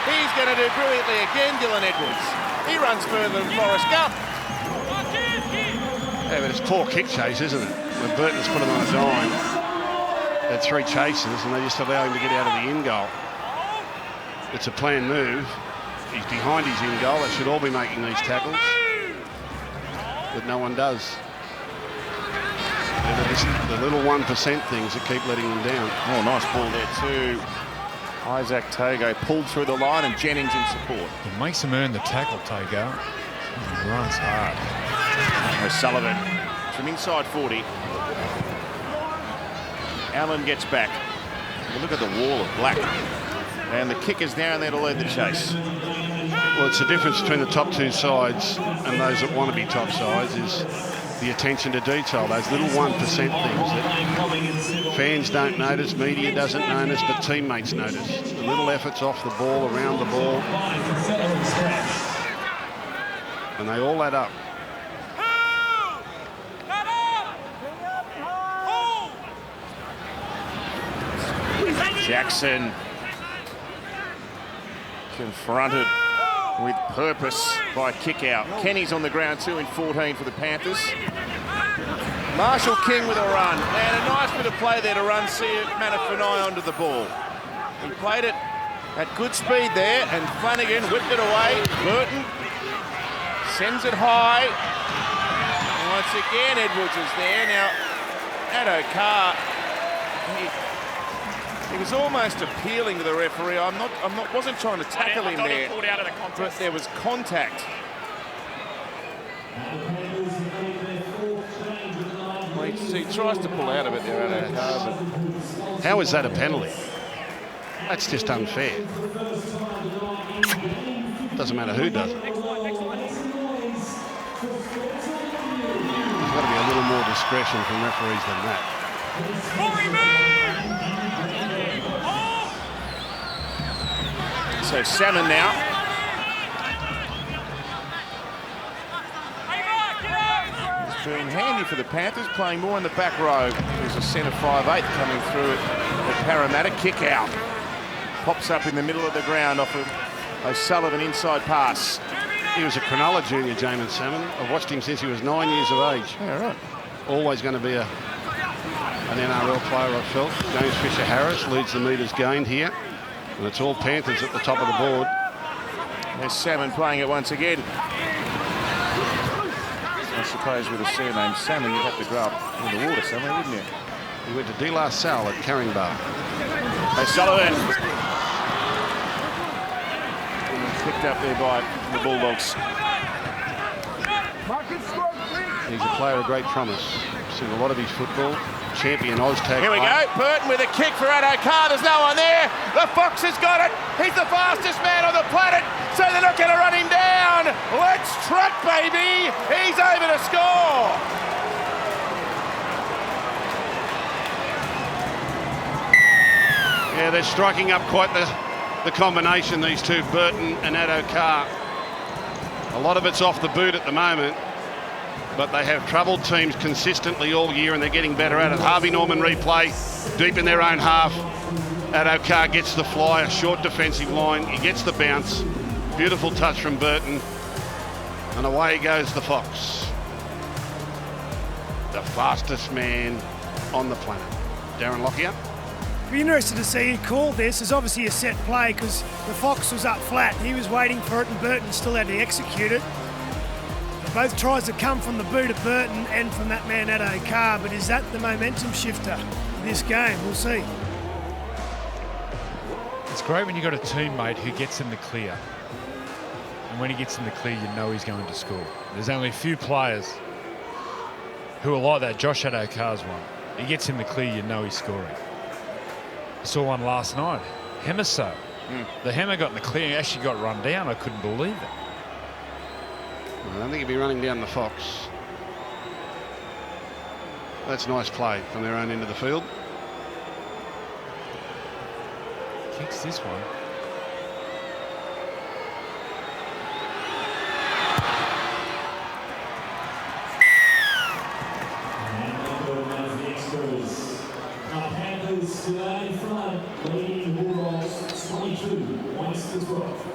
S2: He's going to do brilliantly again, Dylan Edwards. He runs further than Forrest Gump.
S7: Yeah, but it's poor kick chase, isn't it? When Burton's put him on a dime, they had 3 chases and they just allow him to get out of the in goal. It's a planned move. He's behind his in goal. They should all be making these tackles, but no one does. The little 1% things that keep letting them down.
S2: Oh, nice ball there too. Isaac Togo pulled through the line and Jennings in support.
S3: He makes him earn the tackle, Togo. He runs hard.
S2: O'Sullivan from inside 40. Allen gets back. Look at the wall of black. And the kick is down there to lead the chase.
S7: Well, it's the difference between the top two sides and those that want to be top sides is the attention to detail, those little 1% things that fans don't notice, media doesn't notice, but teammates notice. The little efforts off the ball, around the ball, and they all add up.
S2: Jackson confronted with purpose by kick out. Kenny's on the ground too in 14 for the Panthers. Marshall King with a run. And a nice bit of play there to run Manafernai onto the ball. He played it at good speed there, and Flanagan whipped it away. Burton sends it high. Once again, Edwards is there. Now, Addo-Carr, he was almost appealing to the referee. Wasn't trying to tackle him there, but there was contact. He tries to pull out of it there, Addo-Carr.
S7: How is that a penalty? That's just unfair. Doesn't matter who does it. There's got to be a little more discretion from referees than that.
S2: So Salmon now. It's been handy for the Panthers, playing more in the back row. There's a centre 5'8" coming through at Parramatta. Kick out. Pops up in the middle of the ground off of O'Sullivan inside pass.
S7: He was a Cronulla junior, Jamin Salmon. I've watched him since he was 9 years of age.
S2: Yeah, right.
S7: Always going to be an NRL player, I felt. James Fisher-Harris leads the metres gained here. And it's all Panthers at the top of the board.
S2: There's Salmon playing it once again. I suppose with a surname Salmon, you'd have to grow up in the water somewhere, wouldn't you?
S7: He went to De La Salle at Caringbah.
S2: O'Sullivan. Picked up there by the Bulldogs.
S7: He's a player of great promise. Seen a lot of his football. Champion Oztag.
S2: Here we go. Burton with a kick for Addo-Carr. There's no one there. The Fox has got it. He's the fastest man on the planet, so they're not going to run him down. Let's truck, baby. He's over to score.
S7: Yeah, they're striking up quite the combination, these two, Burton and Addo-Carr. A lot of it's off the boot at the moment, but they have troubled teams consistently all year, and they're getting better at it. Harvey Norman replay, deep in their own half. Addo-Carr gets the fly, a short defensive line. He gets the bounce. Beautiful touch from Burton. And away goes the Fox. The fastest man on the planet. Darren Lockyer.
S5: Be interested to see who called this. It's obviously a set play because the Fox was up flat. He was waiting for it, and Burton still had to execute it. Both tries have come from the boot of Burton and from that man Addo-Carr, but is that the momentum shifter in this game? We'll see.
S3: It's great when you've got a teammate who gets in the clear. And when he gets in the clear, you know he's going to score. There's only a few players who are like that. Josh Addo-Carr's one. He gets in the clear, you know he's scoring. I saw one last night. Hemiso. The Hammer got in the clear and actually got run down. I couldn't believe it.
S7: I don't think he'd be running down the Fox. That's nice play from their own end of the field.
S3: Kicks this one.
S6: Panthers today in front, leading Bulldogs 22 points to 12.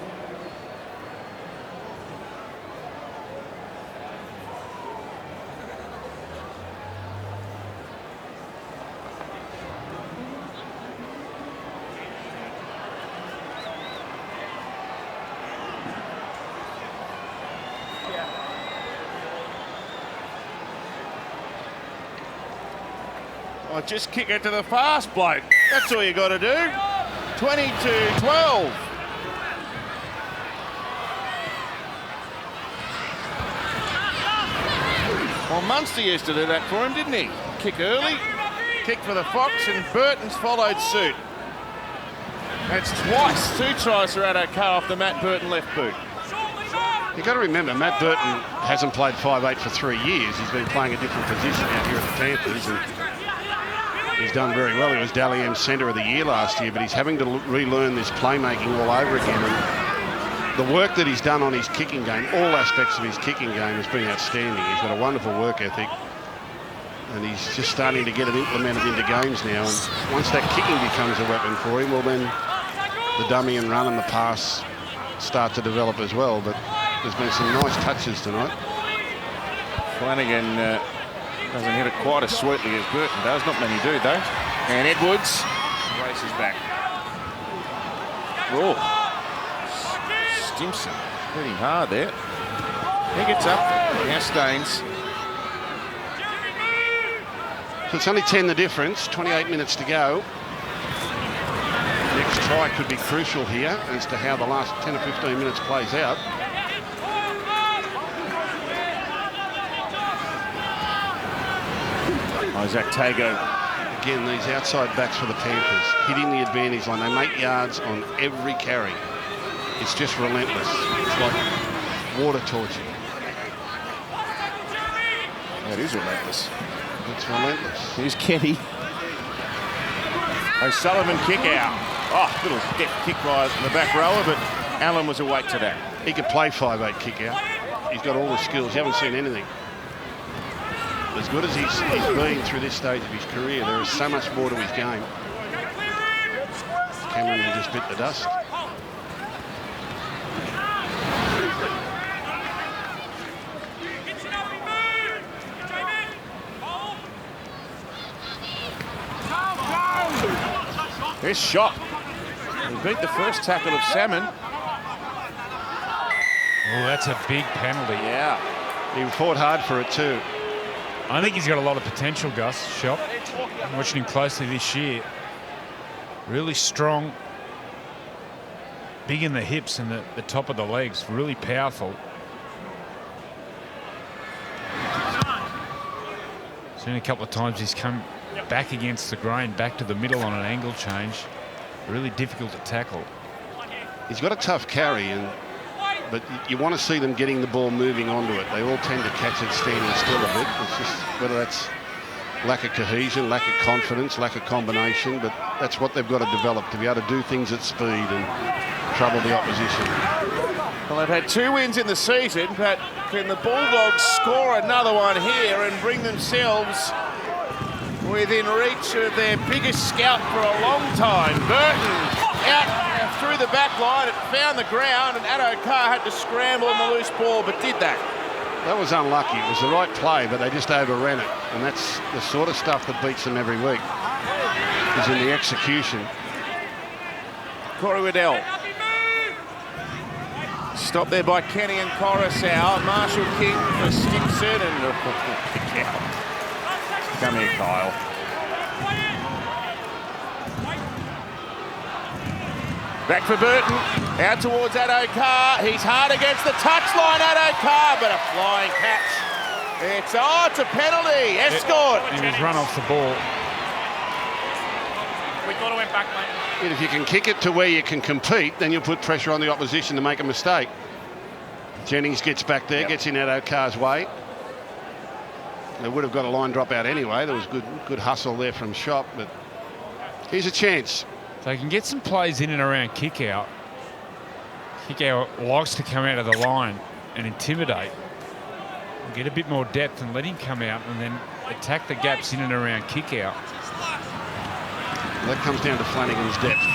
S2: Oh, just kick it to the fast bloke. That's all you got to do. 22-12. Well, Munster used to do that for him, didn't he? Kick early, kick for the Fox, and Burton's followed suit. That's twice. 2 tries for Addo-Carr off the Matt Burton left boot.
S7: You've got to remember, Matt Burton hasn't played 5'8" for 3 years. He's been playing a different position out here at the Panthers, and he's done very well. He was Dally M Centre of the Year last year, but he's having to relearn this playmaking all over again. And the work that he's done on his kicking game, all aspects of his kicking game, has been outstanding. He's got a wonderful work ethic, and he's just starting to get it implemented into games now. And once that kicking becomes a weapon for him, well, then the dummy and run and the pass start to develop as well. But there's been some nice touches tonight.
S2: Flanagan doesn't hit it quite as sweetly as Burton does. Not many do, though. And Edwards races back. Oh, Stimson hitting hard there. He gets up. Now Staines.
S7: So it's only 10 the difference, 28 minutes to go. Next try could be crucial here as to how the last 10 or 15 minutes plays out.
S2: Isaac Tago.
S7: Again, these outside backs for the Panthers, hitting the advantage line. They make yards on every carry. It's just relentless. It's like water torture.
S2: That is relentless.
S7: It's relentless.
S2: Here's Kenny. O'Sullivan kick out. Oh, little deft kick by the back rower, but Allen was awake to that.
S7: He could play 5'8" kick out. He's got all the skills. You haven't seen anything. As good as he's been through this stage of his career, there is so much more to his game. Cameron just bit the dust.
S2: This shot. He beat the first tackle of Salmon.
S3: Oh, that's a big penalty.
S2: Yeah.
S7: He fought hard for it too.
S3: I think he's got a lot of potential, Gus. Shop. I'm watching him closely this year. Really strong. Big in the hips and the top of the legs. Really powerful. Seen a couple of times he's come back against the grain, back to the middle on an angle change. Really difficult to tackle.
S7: He's got a tough carry, but you want to see them getting the ball moving onto it. They all tend to catch it standing still a bit. It's just whether that's lack of cohesion, lack of confidence, lack of combination, but that's what they've got to develop, to be able to do things at speed and trouble the opposition.
S2: Well, they've had 2 wins in the season, but can the Bulldogs score another one here and bring themselves within reach of their biggest scout for a long time? Burton out through the back line, it found the ground, and Addo-Carr had to scramble on the loose ball, but did that.
S7: That was unlucky. It was the right play, but they just overran it. And that's the sort of stuff that beats them every week, is in the execution.
S2: Corey Waddell. Stopped there by Kenny and Coruscant. Marshall King for Stimson, and kick out. Come here, Kyle. Back for Burton, out towards Addo-Carr. He's hard against the touchline, Addo-Carr, but a flying catch. It's a penalty. Escort.
S3: He was run off the ball.
S8: We got to went back, mate.
S7: And if you can kick it to where you can compete, then you'll put pressure on the opposition to make a mistake. Jennings gets back there, gets in Addo-Carr's way. They would have got a line drop out anyway. There was good hustle there from Shop, but here's a chance.
S3: They can get some plays in and around kick out. Kick out likes to come out of the line and intimidate. Get a bit more depth and let him come out and then attack the gaps in and around kick out.
S7: That comes down to Flanagan's depth.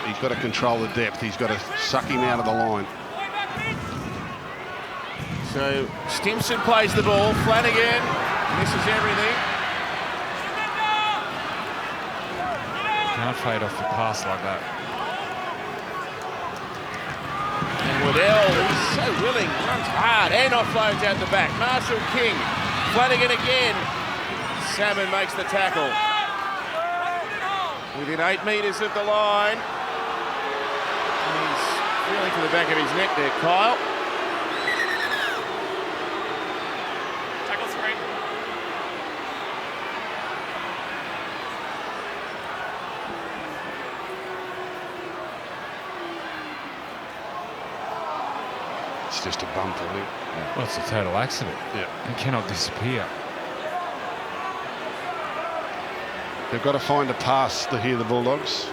S7: He's got to control the depth. He's got to suck him out of the line.
S2: So Stimson plays the ball. Flanagan misses everything.
S3: Can't fade off the pass like that.
S2: And Waddell, he's so willing, runs hard and offloads out the back. Marshall King, Flanagan again. Salmon makes the tackle. Within 8 metres of the line. He's feeling to the back of his neck there, Kyle.
S8: Tackle screen.
S7: It's just a bump, I think.
S3: Well, it's a total accident.
S7: Yeah.
S3: It cannot disappear.
S7: They've got to find a pass here, the Bulldogs.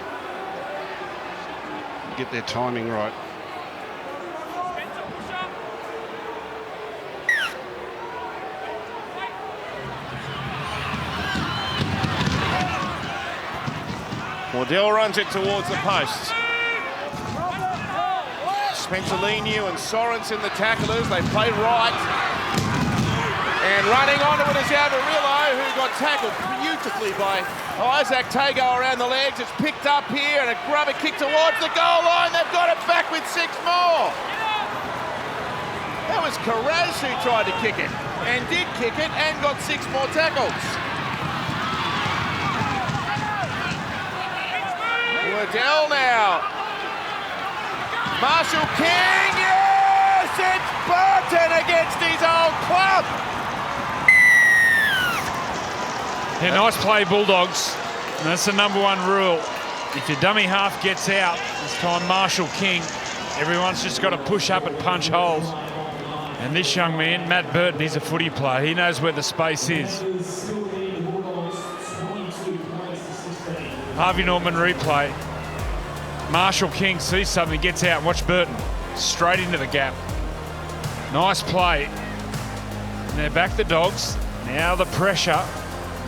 S7: Get their timing right.
S2: Waddell runs it towards the posts. Spencer Leniu and Sorensen, the tacklers, they play right. And running onto it is Avarillo, who got tackled beautifully by Isaac Tago around the legs. It's picked up here and a grubber kick towards the goal line. They've got it back with 6 more. That was Carraz who tried to kick it and did kick it and got 6 more tackles. Waddell now. Marshall King, yes! It's Burton against his old club.
S3: Yeah, nice play, Bulldogs. And that's the #1 rule. If your dummy half gets out, this time Marshall King, everyone's just got to push up and punch holes. And this young man, Matt Burton, he's a footy player. He knows where the space is. Harvey Norman replay. Marshall King sees something, gets out, and watch Burton. Straight into the gap. Nice play. And they're back the Dogs. Now the pressure.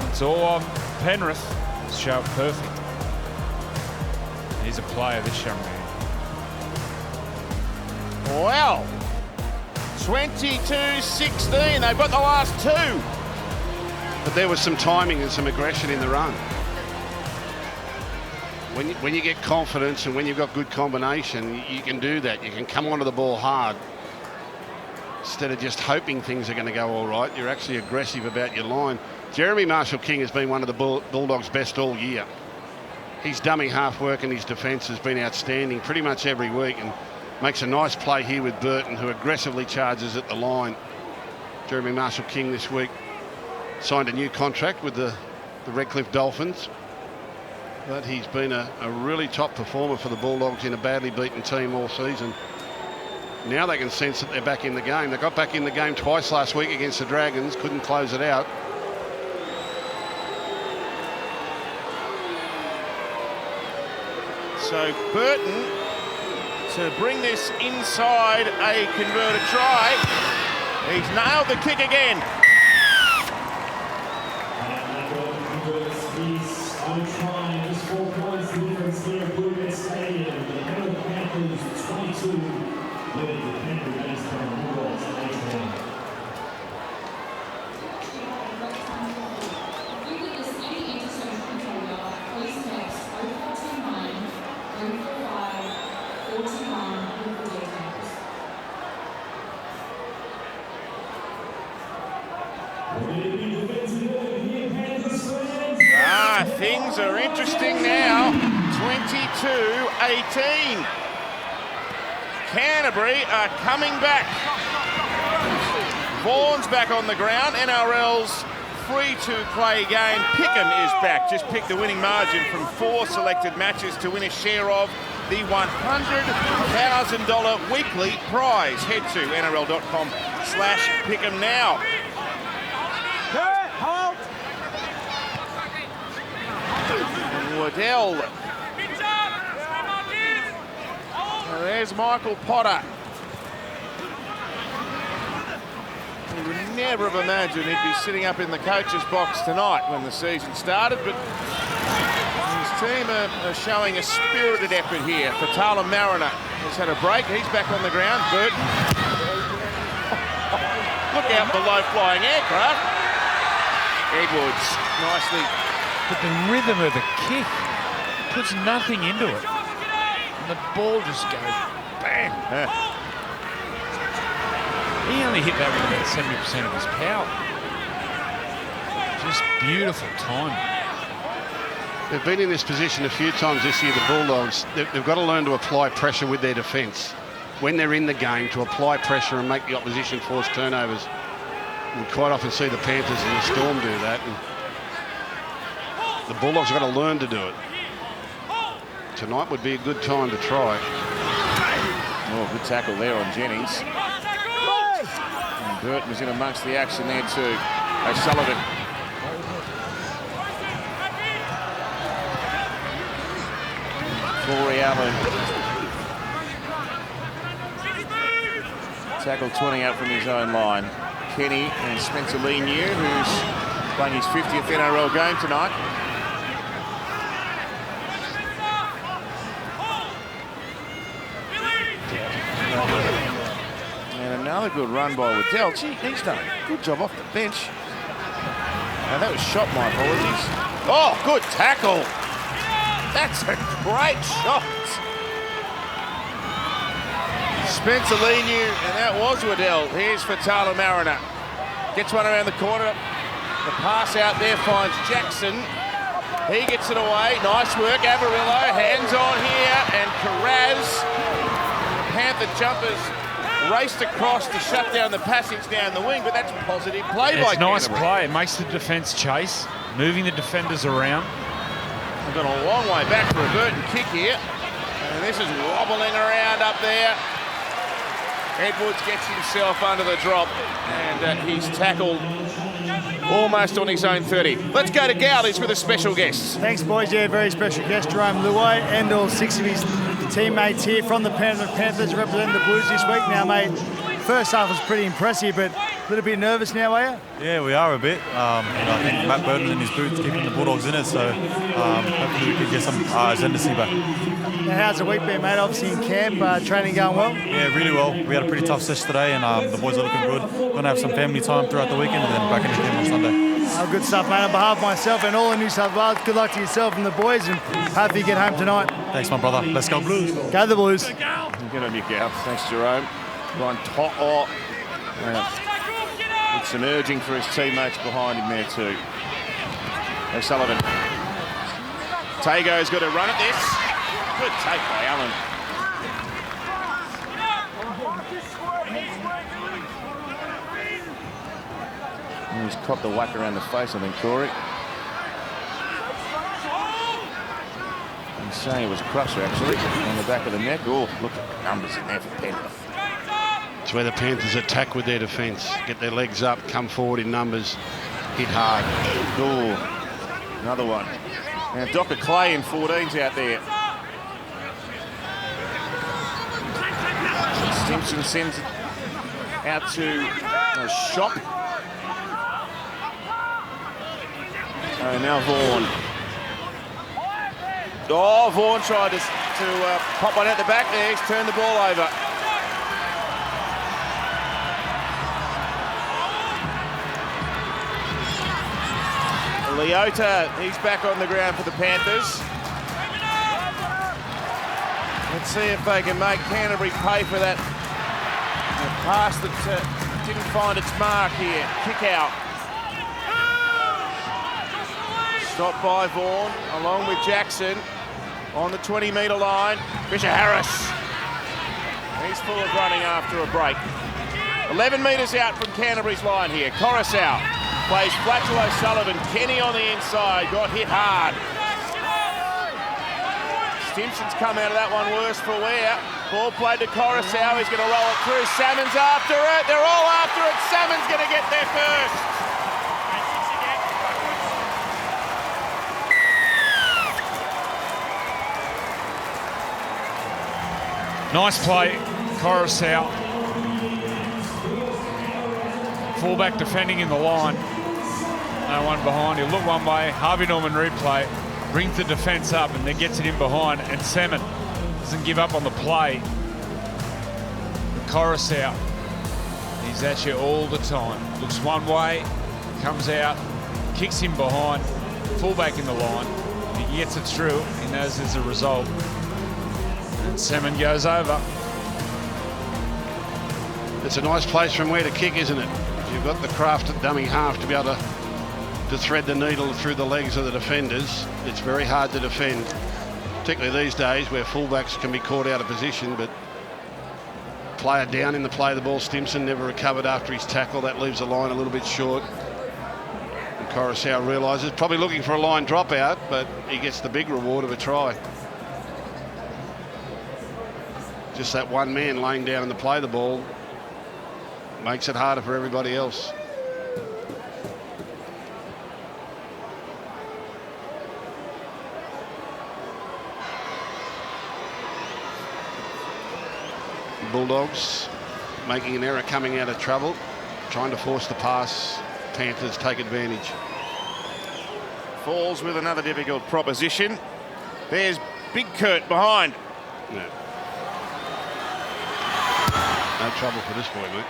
S3: It's all on Penrith. Show it perfect. He's a player, this young man.
S2: Well, 22-16. They've got the last 2.
S7: But there was some timing and some aggression in the run. When you get confidence and when you've got good combination, you can do that. You can come onto the ball hard. Instead of just hoping things are going to go all right, you're actually aggressive about your line. Jeremy Marshall-King has been one of the Bulldogs' best all year. His dummy half work and his defence has been outstanding pretty much every week, and makes a nice play here with Burton, who aggressively charges at the line. Jeremy Marshall-King this week signed a new contract with the Redcliffe Dolphins. But he's been a really top performer for the Bulldogs in a badly beaten team all season. Now they can sense that they're back in the game. They got back in the game twice last week against the Dragons, couldn't close it out.
S2: So Burton to bring this inside a converted try. He's nailed the kick again. Things are interesting now. 22-18. Canterbury are coming back. Vaughan's back on the ground. NRL's free-to-play game. Pickham is back. Just picked the winning margin from 4 selected matches to win a share of the $100,000 weekly prize. Head to nrl.com/Pickham now. Waddell. There's Michael Potter. You would never have imagined he'd be sitting up in the coach's box tonight when the season started, but his team are showing a spirited effort here. For Taylan Mariner has had a break. He's back on the ground. Burton. Look out for low-flying aircraft. Edwards nicely.
S3: But the rhythm of the kick puts nothing into it. And the ball just goes bang. He only hit that with about 70% of his power. Just beautiful timing.
S7: They've been in this position a few times this year, the Bulldogs. They've got to learn to apply pressure with their defence. When they're in the game, to apply pressure and make the opposition force turnovers. We quite often see the Panthers and the Storm do that. And the Bulldogs have got to learn to do it. Tonight would be a good time to try.
S2: Oh, good tackle there on Jennings. Burton was in amongst the action there too. O'Sullivan. Corey Allen. Tackle 20 out from his own line. Kenny and Spencer Leniu, who's playing his 50th NRL game tonight. And another good run by Waddell. Gee, he's done a good job off the bench. Now that was shot, my apologies. Oh, good tackle. That's a great shot. Spencer Leniu, and that was Waddell. Here's for Taylan May. Gets one around the corner. The pass out there finds Jackson. He gets it away. Nice work, Averillo. Hands on here, and Carraz. Panther jumpers raced across to shut down the passage down the wing, but that's positive play by Canterbury.
S3: It's nice play. It makes the defence chase, moving the defenders around.
S2: They've gone a long way back for a Burton kick here. And this is wobbling around up there. Edwards gets himself under the drop, and he's tackled almost on his own 30. Let's go to Gowdies with a special guest.
S9: Thanks, boys. Yeah, very special guest, Jerome Luai, and all 6 of his teammates here from the Penrith Panthers representing the Blues this week. Now, mate, first half was pretty impressive, but a little bit nervous now, are you?
S10: Yeah, we are a bit. I think Matt Burton and his boots keeping the Bulldogs in it, so hopefully we can get some ascendancy back.
S9: Now, how's the week been, mate? Obviously in camp, training going well?
S10: Yeah, really well. We had a pretty tough session today, and the boys are looking good. Going to have some family time throughout the weekend, and then back in the game on Sunday.
S9: Oh, good stuff, mate. On behalf of myself and all the New South Wales, good luck to yourself and the boys, and hopefully you get home tonight.
S10: Thanks, my brother. Let's go Blues.
S9: Go the Blues.
S2: Get on your gal. Thanks, Jerome. Ryan To'o. With some urging for his teammates behind him there too. O'Sullivan. Tago's got to run at this. Good take by Allen. And he's caught the whack around the face, I think, Corey. He's saying it was a crusher, actually, on the back of the neck. Oh, look at the numbers in there for Penrith.
S7: It's where the Panthers attack with their defence. Get their legs up, come forward in numbers, hit hard.
S2: Oh, another one. Now, Dr. Clay in 14's out there. Stimson sends it out to Shop. Oh, now Vaughan. Oh, Vaughan tried to pop one out the back there. He's turned the ball over. Leota, he's back on the ground for the Panthers. Let's see if they can make Canterbury pay for that pass that didn't find its mark here. Kick out. Stopped by Vaughan, along with Jackson, on the 20-metre line. Fisher Harris. He's full of running after a break. 11 metres out from Canterbury's line here. Coruscant plays flat to O'Sullivan. Kenny on the inside, got hit hard. Stimson's come out of that one worse for wear. Ball played to Coruscant, he's going to roll it through. Salmon's after it, they're all after it. Salmon's going to get there first.
S3: Nice play, Coruscant. Fullback defending in the line. No one behind. He'll look one way. Harvey Norman replay. Brings the defence up and then gets it in behind. And Salmon doesn't give up on the play. Coruscant, he's at you all the time. Looks one way, comes out, kicks him behind. Fullback in the line. He gets it through. He knows there's a result. And Salmon goes over.
S7: It's a nice place from where to kick, isn't it? You've got the craft at dummy half to be able to thread the needle through the legs of the defenders. It's very hard to defend, particularly these days where fullbacks can be caught out of position, but player down in the play of the ball. Stimson never recovered after his tackle. That leaves the line a little bit short. And Coruscant realises, probably looking for a line dropout, but he gets the big reward of a try. Just that one man laying down in the play of the ball Makes it harder for everybody else. Bulldogs making an error coming out of trouble, trying to force the pass. Panthers take advantage.
S2: Falls with another difficult proposition. There's Big Kurt behind.
S7: No trouble for this boy, mate.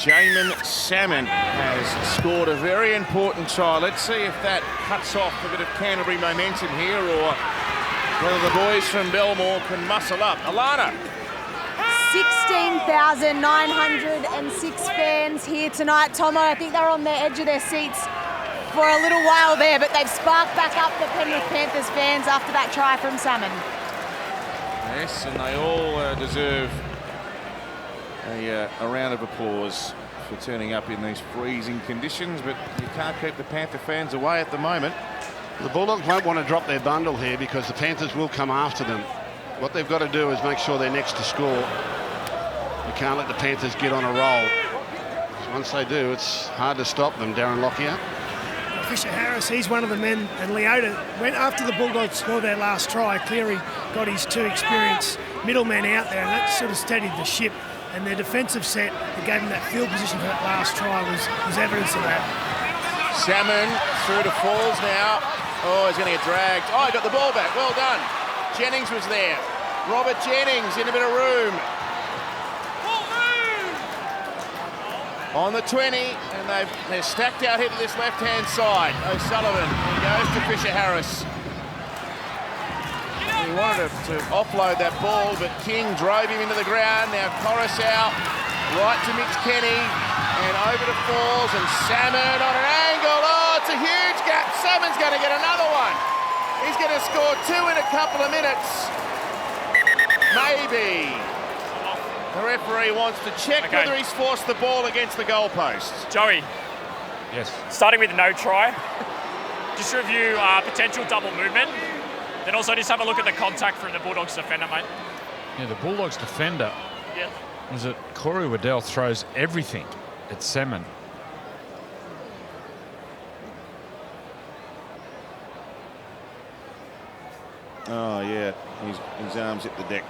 S2: Jamin Salmon has scored a very important try. Let's see if that cuts off a bit of Canterbury momentum here, or whether the boys from Belmore can muscle up. Alana.
S4: 16,906 fans here tonight. Tomo, I think they're on the edge of their seats for a little while there, but they've sparked back up the Penrith Panthers fans after that try from Salmon.
S2: Yes, and they all deserve a round of applause for turning up in these freezing conditions, but you can't keep the Panther fans away at the moment.
S7: The Bulldogs won't want to drop their bundle here because the Panthers will come after them. What they've got to do is make sure they're next to score. You can't let the Panthers get on a roll. So once they do, it's hard to stop them. Darren Lockyer.
S5: Fisher Harris, he's one of the men, and Leota went after the Bulldogs scored their last try. Cleary got his two experienced middlemen out there, and that sort of steadied the ship. And their defensive set that gave him that field position for that last try was evidence of that.
S2: Salmon through to Falls now. Oh, he's going to get dragged. Oh, he got the ball back. Well done. Jennings was there. Robert Jennings in a bit of room. On the 20, and they're stacked out here to this left-hand side. O'Sullivan, he goes to Fisher Harris. He wanted to offload that ball, but King drove him into the ground. Now Coruscant right to Mitch Kenny, and over to Falls, and Salmon on an angle. Oh, it's a huge gap. Salmon's going to get another one. He's going to score two in a couple of minutes. Maybe. The referee wants to check whether he's forced the ball against the goalpost.
S8: Joey.
S3: Yes.
S8: Starting with no try, just review potential double movement. Then also just have a look at the contact from the Bulldogs defender, mate.
S3: Yeah, the Bulldogs defender was it Corey Waddell throws everything at Salmon.
S2: Oh, yeah. His arms hit the deck.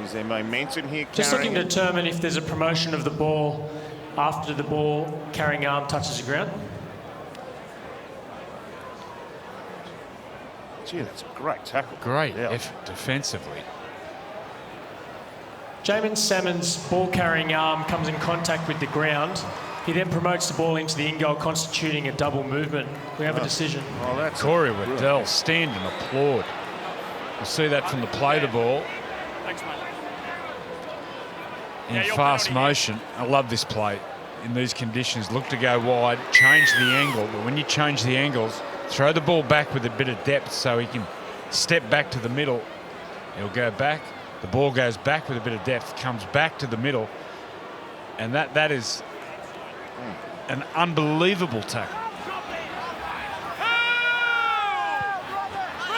S2: Is there momentum here?
S6: Just looking to determine if there's a promotion of the ball after the ball carrying arm touches the ground.
S2: Gee, that's a great tackle.
S3: Great effort defensively.
S6: Jamin Salmon's ball carrying arm comes in contact with the ground. He then promotes the ball into the in-goal, constituting a double movement. We have a decision.
S2: Oh, that's
S3: Corey Waddell, stand and applaud. You'll see that from the play the ball.
S8: Thanks, mate.
S3: In fast motion. I love this play. In these conditions, look to go wide, change the angle. But when you change the angles, throw the ball back with a bit of depth so he can step back to the middle. He'll go back. The ball goes back with a bit of depth, comes back to the middle. And that is an unbelievable tackle.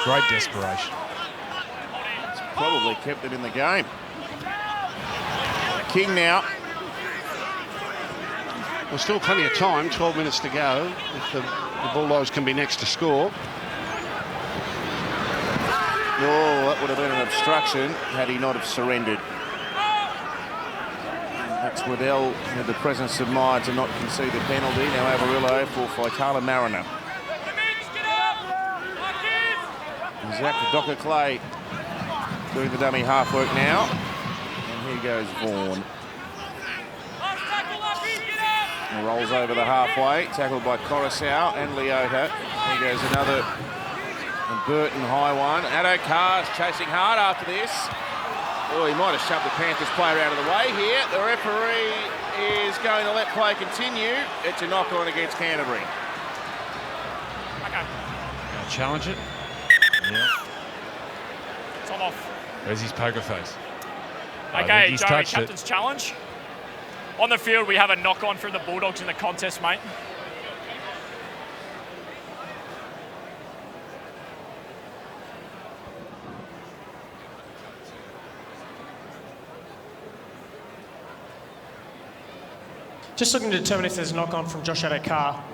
S3: Great desperation.
S2: It's probably kept it in the game. King now.
S7: Well, still plenty of time, 12 minutes to go. If the Bulldogs can be next to score.
S2: Oh, that would have been an obstruction had he not have surrendered. That's Waddell with the presence of mind to not concede the penalty. Now Avarillo for Faitala Mariner. Zach Addo-Carr doing the dummy half work now. And here goes Vaughan. Rolls over the halfway, tackled by Coruscant and Leota. Here goes another And Burton, high one. Addo-Carr chasing hard after this. Oh, he might have shoved the Panthers player out of the way here. The referee is going to let play continue. It's a knock-on against Canterbury.
S8: Okay.
S3: Gonna challenge it. Yeah.
S8: Tom off.
S3: Where's his poker face?
S8: Okay, Joey, captain's challenge. On the field, we have a knock-on from the Bulldogs in the contest, mate.
S11: Just looking to determine if there's a knock-on from Josh Addo-Carr.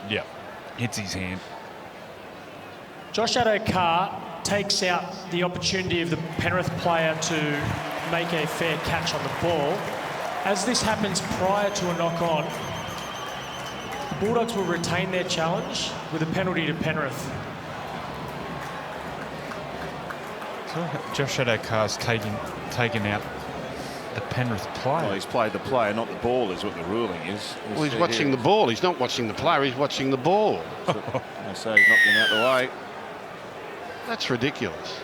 S3: Yeah, hits his hand.
S11: Josh Addo-Carr takes out the opportunity of the Penrith player to make a fair catch on the ball. As this happens prior to a knock-on, the Bulldogs will retain their challenge with a penalty to Penrith.
S3: So Josh Addo-Carr's taken out the Penrith player.
S2: Well, he's played the player, not the ball, is what the ruling is.
S7: Well, he's watching the ball. He's not watching the player. He's watching the ball.
S2: I say he's knocking him out the way.
S7: That's ridiculous.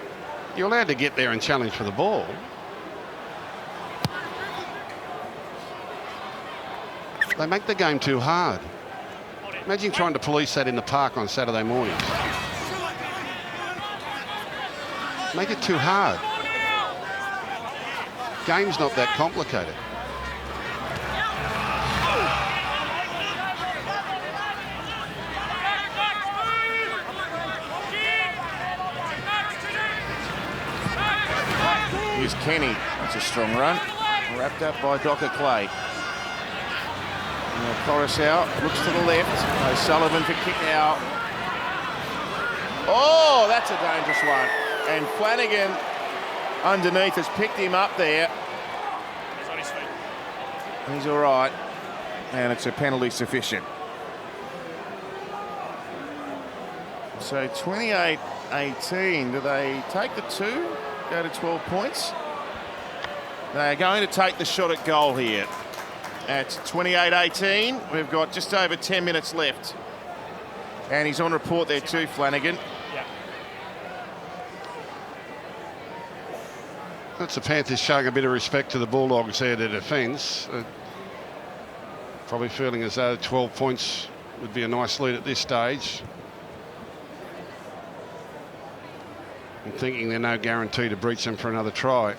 S7: You're allowed to get there and challenge for the ball. They make the game too hard. Imagine trying to police that in the park on Saturday mornings. Make it too hard. Game's not that complicated.
S2: Here's Kenny. That's a strong run. Wrapped up by Docker Clay. Coruscant looks to the left. O'Sullivan for kick out. Oh, that's a dangerous one. And Flanagan underneath has picked him up there.
S8: He's on his feet.
S2: He's all right. And it's a penalty sufficient. So 28-18. Do they take the 2? Go to 12 points? They're going to take the shot at goal here. At 28-18, we've got just over 10 minutes left. And he's on report there too, Flanagan.
S8: Yeah.
S7: That's the Panthers showing a bit of respect to the Bulldogs there to defence. Probably feeling as though 12 points would be a nice lead at this stage. And thinking they're no guarantee to breach them for another try.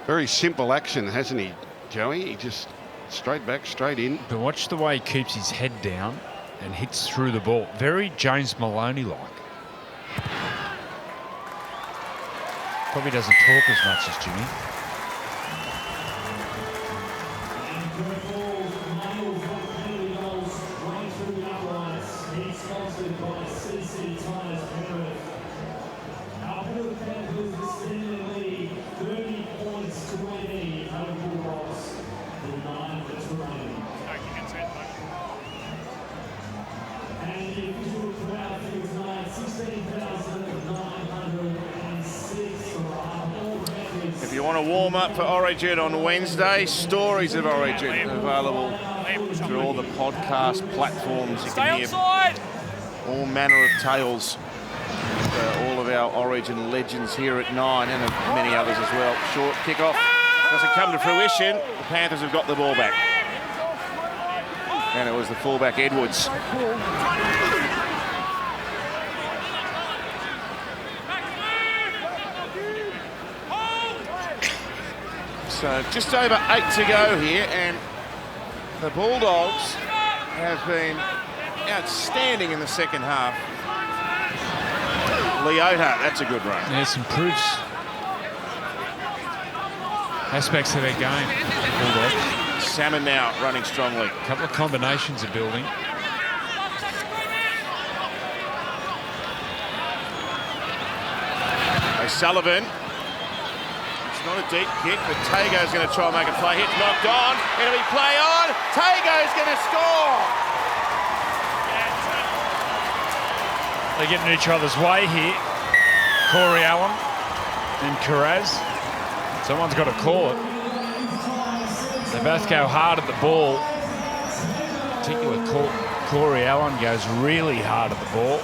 S7: Very simple action, hasn't he, Joey? He just straight back, straight in.
S3: But watch the way he keeps his head down and hits through the ball. Very James Maloney-like. Probably doesn't talk as much as Jimmy.
S2: If you want to warm up for Origin on Wednesday, Stories of Origin available through all the podcast platforms. You can hear all manner of tales. All of our Origin legends here at 9 and many others as well. Short kickoff doesn't come to fruition. The Panthers have got the ball back. And it was the fullback Edwards. So just over 8 to go here, and the Bulldogs have been outstanding in the second half. Leota, that's a good run.
S3: There's some proofs. Aspects of their game. Bulldogs.
S2: Salmon now running strongly.
S3: A couple of combinations are building.
S2: O'Sullivan not a deep kick, but Tago's going to try and make a play. Hit knocked on. It'll be play on. Tago's going to score.
S3: They get in each other's way here. Corey Allen and Carraz. Someone's got to call it. They both go hard at the ball. Particularly Corey Allen goes really hard at the ball.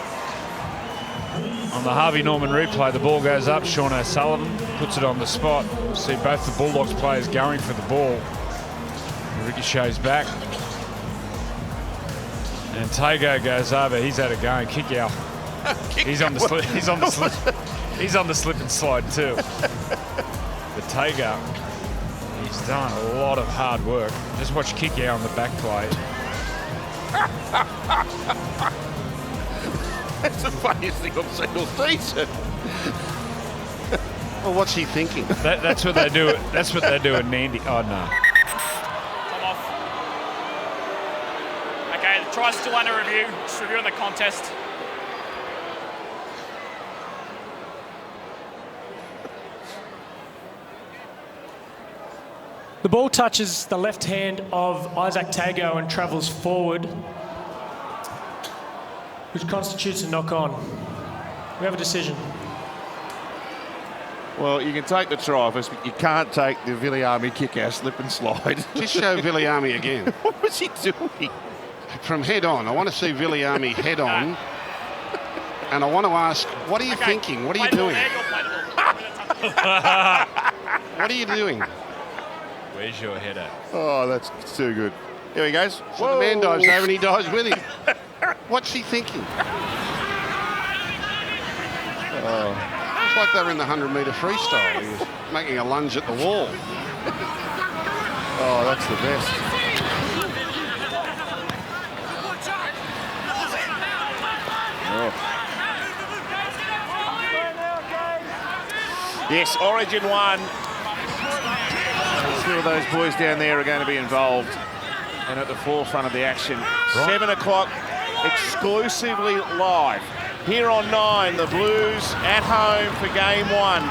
S3: On the Harvey Norman replay, the ball goes up. Sean O'Sullivan puts it on the spot. See both the Bulldogs players going for the ball. Ricochets back. And Tago goes over. He's had a go. Kick out. He's on the slip. He's on the slip. He's on the slip and slide too. But Tago, he's done a lot of hard work. Just watch kick out on the back play.
S2: That's the funniest thing I've seen all season.
S7: Well, what's he thinking?
S3: That's what they do. That's what they do at Nandy. Oh no.
S8: Come off. Okay, the try's still under review. Just reviewing the contest.
S11: The ball touches the left hand of Isaac Tago and travels forward, which constitutes a knock-on. We have a decision.
S2: Well, you can take the try first, but you can't take the Viliami kick-out slip and slide.
S7: Just show Viliami again.
S2: What was he doing?
S7: From head on. I want to see Viliami head on. And I want to ask, what are you thinking? What are you doing? What are you doing?
S3: Where's your head at?
S2: Oh, that's too good. Here he goes.
S7: So the man dives over and he dives with him. What's he thinking? It's like they were in the 100-metre freestyle. He was making a lunge at the wall.
S2: Oh, that's the best. Oh. Yes, Origin 1. Two of those boys down there are going to be involved and at the forefront of the action. Right. 7 o'clock, exclusively live. Here on 9, the Blues at home for game 1.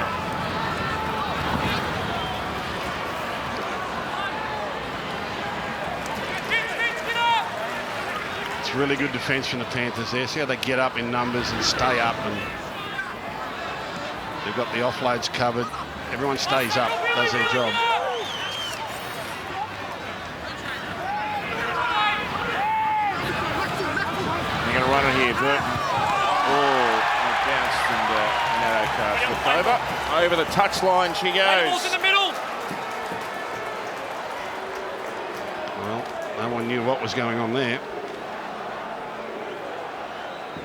S7: It's really good defence from the Panthers there. See how they get up in numbers and stay up, and they've got the offloads covered. Everyone stays up, does their job.
S2: Runner here, Burton. Oh, bounced and Addo-Carr flipped over. Over the touchline she goes.
S8: In the middle.
S7: Well, no one knew what was going on there.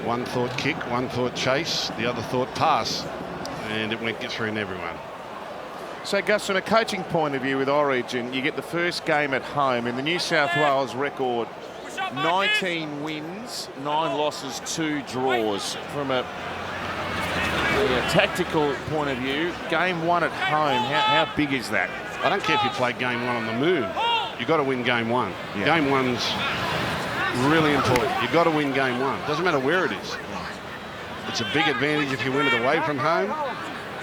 S7: One thought kick, one thought chase, the other thought pass, and it went through everyone.
S2: So, Gus, from a coaching point of view with Origin, you get the first game at home in the New South Wales record. 19 wins, 9 losses, 2 draws. From a tactical point of view, game 1 at home, how big is that?
S7: I don't care if you play game 1 on the moon. You've got to win game 1. Yeah. Game 1's really important. You've got to win game 1. Doesn't matter where it is. It's a big advantage if you win it away from home,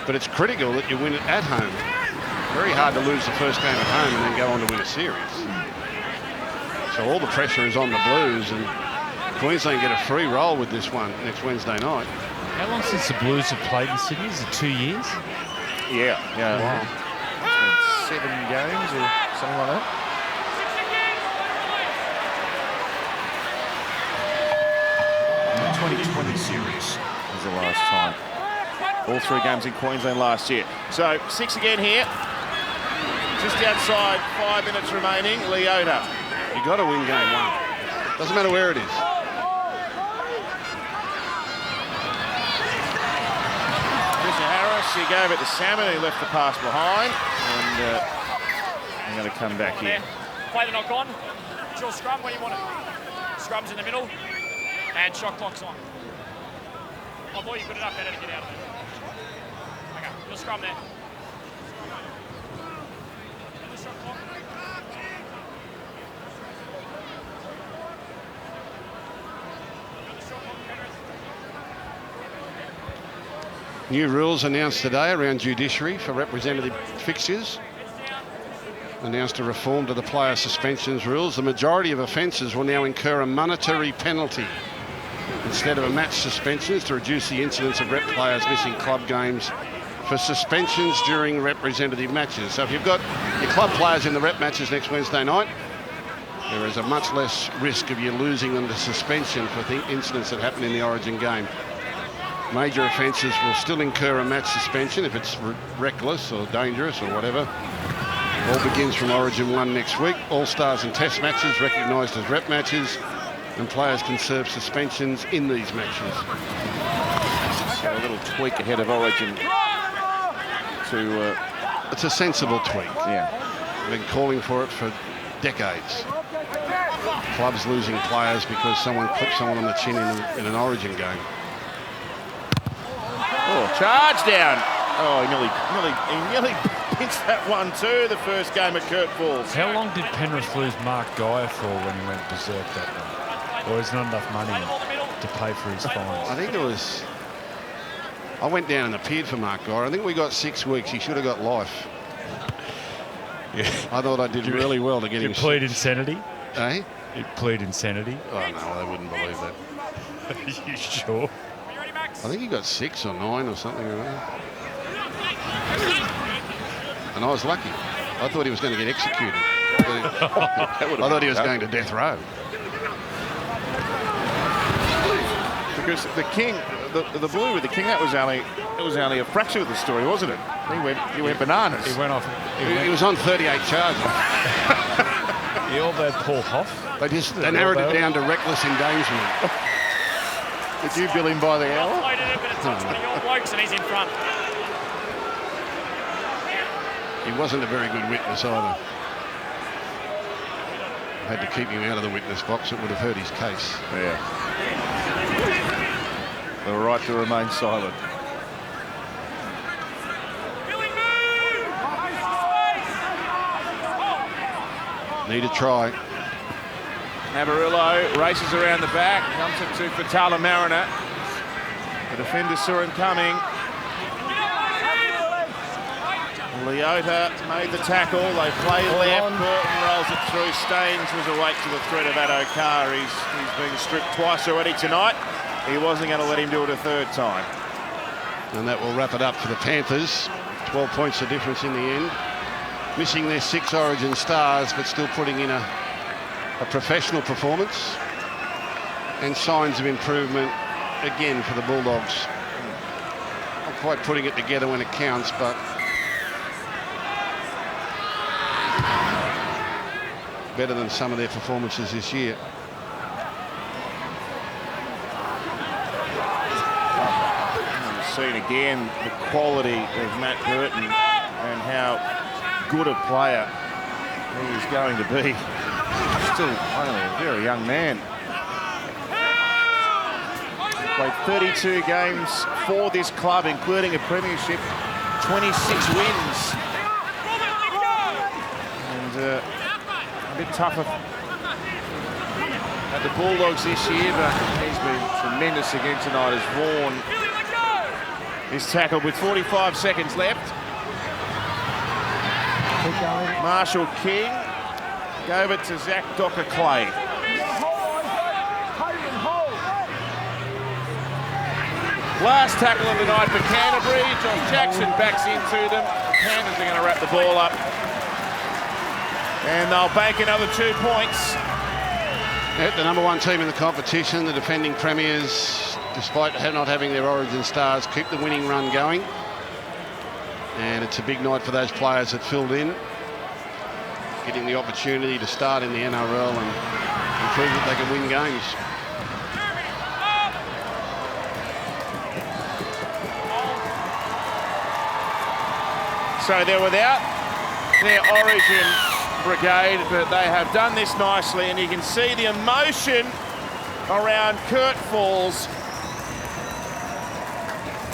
S7: but it's critical that you win it at home. Very hard to lose the first game at home and then go on to win a series. So all the pressure is on the Blues, and Queensland get a free roll with this one next Wednesday night.
S3: How long since the Blues have played in Sydney? Is it 2 years?
S2: Yeah.
S3: Wow.
S2: It's been 7 games or something like that. The 2020 series was the last time. All 3 games in Queensland last year. So 6 again here. Just outside, 5 minutes remaining. Leota.
S7: You've got to win game 1. Doesn't matter where it is.
S2: Christian Harris, he gave it to Salmon, who left the pass behind. And I'm going to come back here.
S8: Play the knock on. It's your scrum, where do you want it? Scrum's in the middle. And shot clock's on. I thought you put it up better to get out of it. Okay, your scrum there. And the shot clock.
S7: New rules announced today around judiciary for representative fixtures. Announced a reform to the player suspensions rules. The majority of offences will now incur a monetary penalty instead of a match suspensions to reduce the incidence of rep players missing club games for suspensions during representative matches. So if you've got your club players in the rep matches next Wednesday night, there is a much less risk of you losing them to suspension for the incidents that happen in the Origin game. Major offences will still incur a match suspension if it's reckless or dangerous or whatever. All begins from Origin 1 next week. All-Stars and Test matches recognised as rep matches, and players can serve suspensions in these matches.
S2: So a little tweak ahead of Origin.
S7: It's a sensible tweak.
S2: Yeah.
S7: I've been calling for it for decades. Clubs losing players because someone clipped someone on the chin in an Origin game.
S2: Oh, charge down. Oh, he nearly pinched that one too, the first game at Kurt Falls.
S3: How long did Penrith lose Mark Geyer for when he went berserk that night? Or is not enough money to pay for his fines?
S7: I think it was... I went down and appeared for Mark Geyer. I think we got 6 weeks. He should have got life.
S3: Yeah.
S7: I thought I did really well to get him...
S3: You plead insanity?
S7: Eh?
S3: You plead insanity?
S7: Oh, no, they wouldn't believe that.
S3: Are you sure?
S7: I think he got 6 or 9 or something like that. And I was lucky. I thought he was going to get executed. I thought he was going to death row.
S2: Because the King, the Blue with the King, it was only a fraction of the story, wasn't it? He went bananas.
S3: He went off.
S7: He was on 38 charges.
S3: He all bad Paul Hoff.
S7: They narrowed it down to reckless endangerment.
S2: Did you bill him by the hour?
S8: And he's in front.
S7: He wasn't a very good witness either. Had to keep him out of the witness box. It would have hurt his case.
S2: Yeah. The right to remain silent.
S7: Need a try.
S2: Amarillo races around the back, comes it to Fatala Mariner. The defender saw him coming. Leota made the tackle, they play left, Burton rolls it through, Staines was awake to the threat of Addo-Carr. He's been stripped twice already tonight. He wasn't going to let him do it a third time.
S7: And that will wrap it up for the Panthers. 12 points of difference in the end. Missing their 6 Origin stars, but still putting in a professional performance. And signs of improvement again for the Bulldogs. Not quite putting it together when it counts, but better than some of their performances this year.
S2: Seen again the quality of Matt Burton and how good a player he is going to be. Still only a very young man. Played 32 games for this club, including a premiership, 26 wins. And a bit tougher at the Bulldogs this year, but he's been tremendous again tonight as Vaughan is tackled with 45 seconds left. Marshall King gave it to Zach Docker-Clay. Last tackle of the night for Canterbury. Josh Jackson backs into them. The Panthers are going to wrap the ball up. And they'll bank another 2 points.
S7: Yeah, the #1 team in the competition, the defending premiers, despite not having their Origin stars, keep the winning run going. And it's a big night for those players that filled in, getting the opportunity to start in the NRL and prove that they can win games.
S2: So they're without their Origin brigade, but they have done this nicely, and you can see the emotion around Kurt Falls,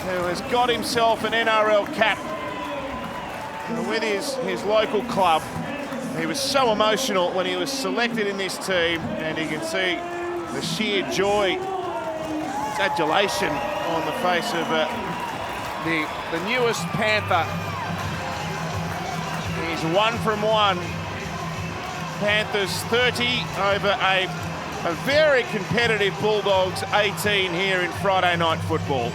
S2: who has got himself an NRL cap with his local club. He was so emotional when he was selected in this team, and you can see the sheer joy, adulation on the face of the newest Panther. He's 1 from 1. Panthers 30 over a very competitive Bulldogs 18 here in Friday night football.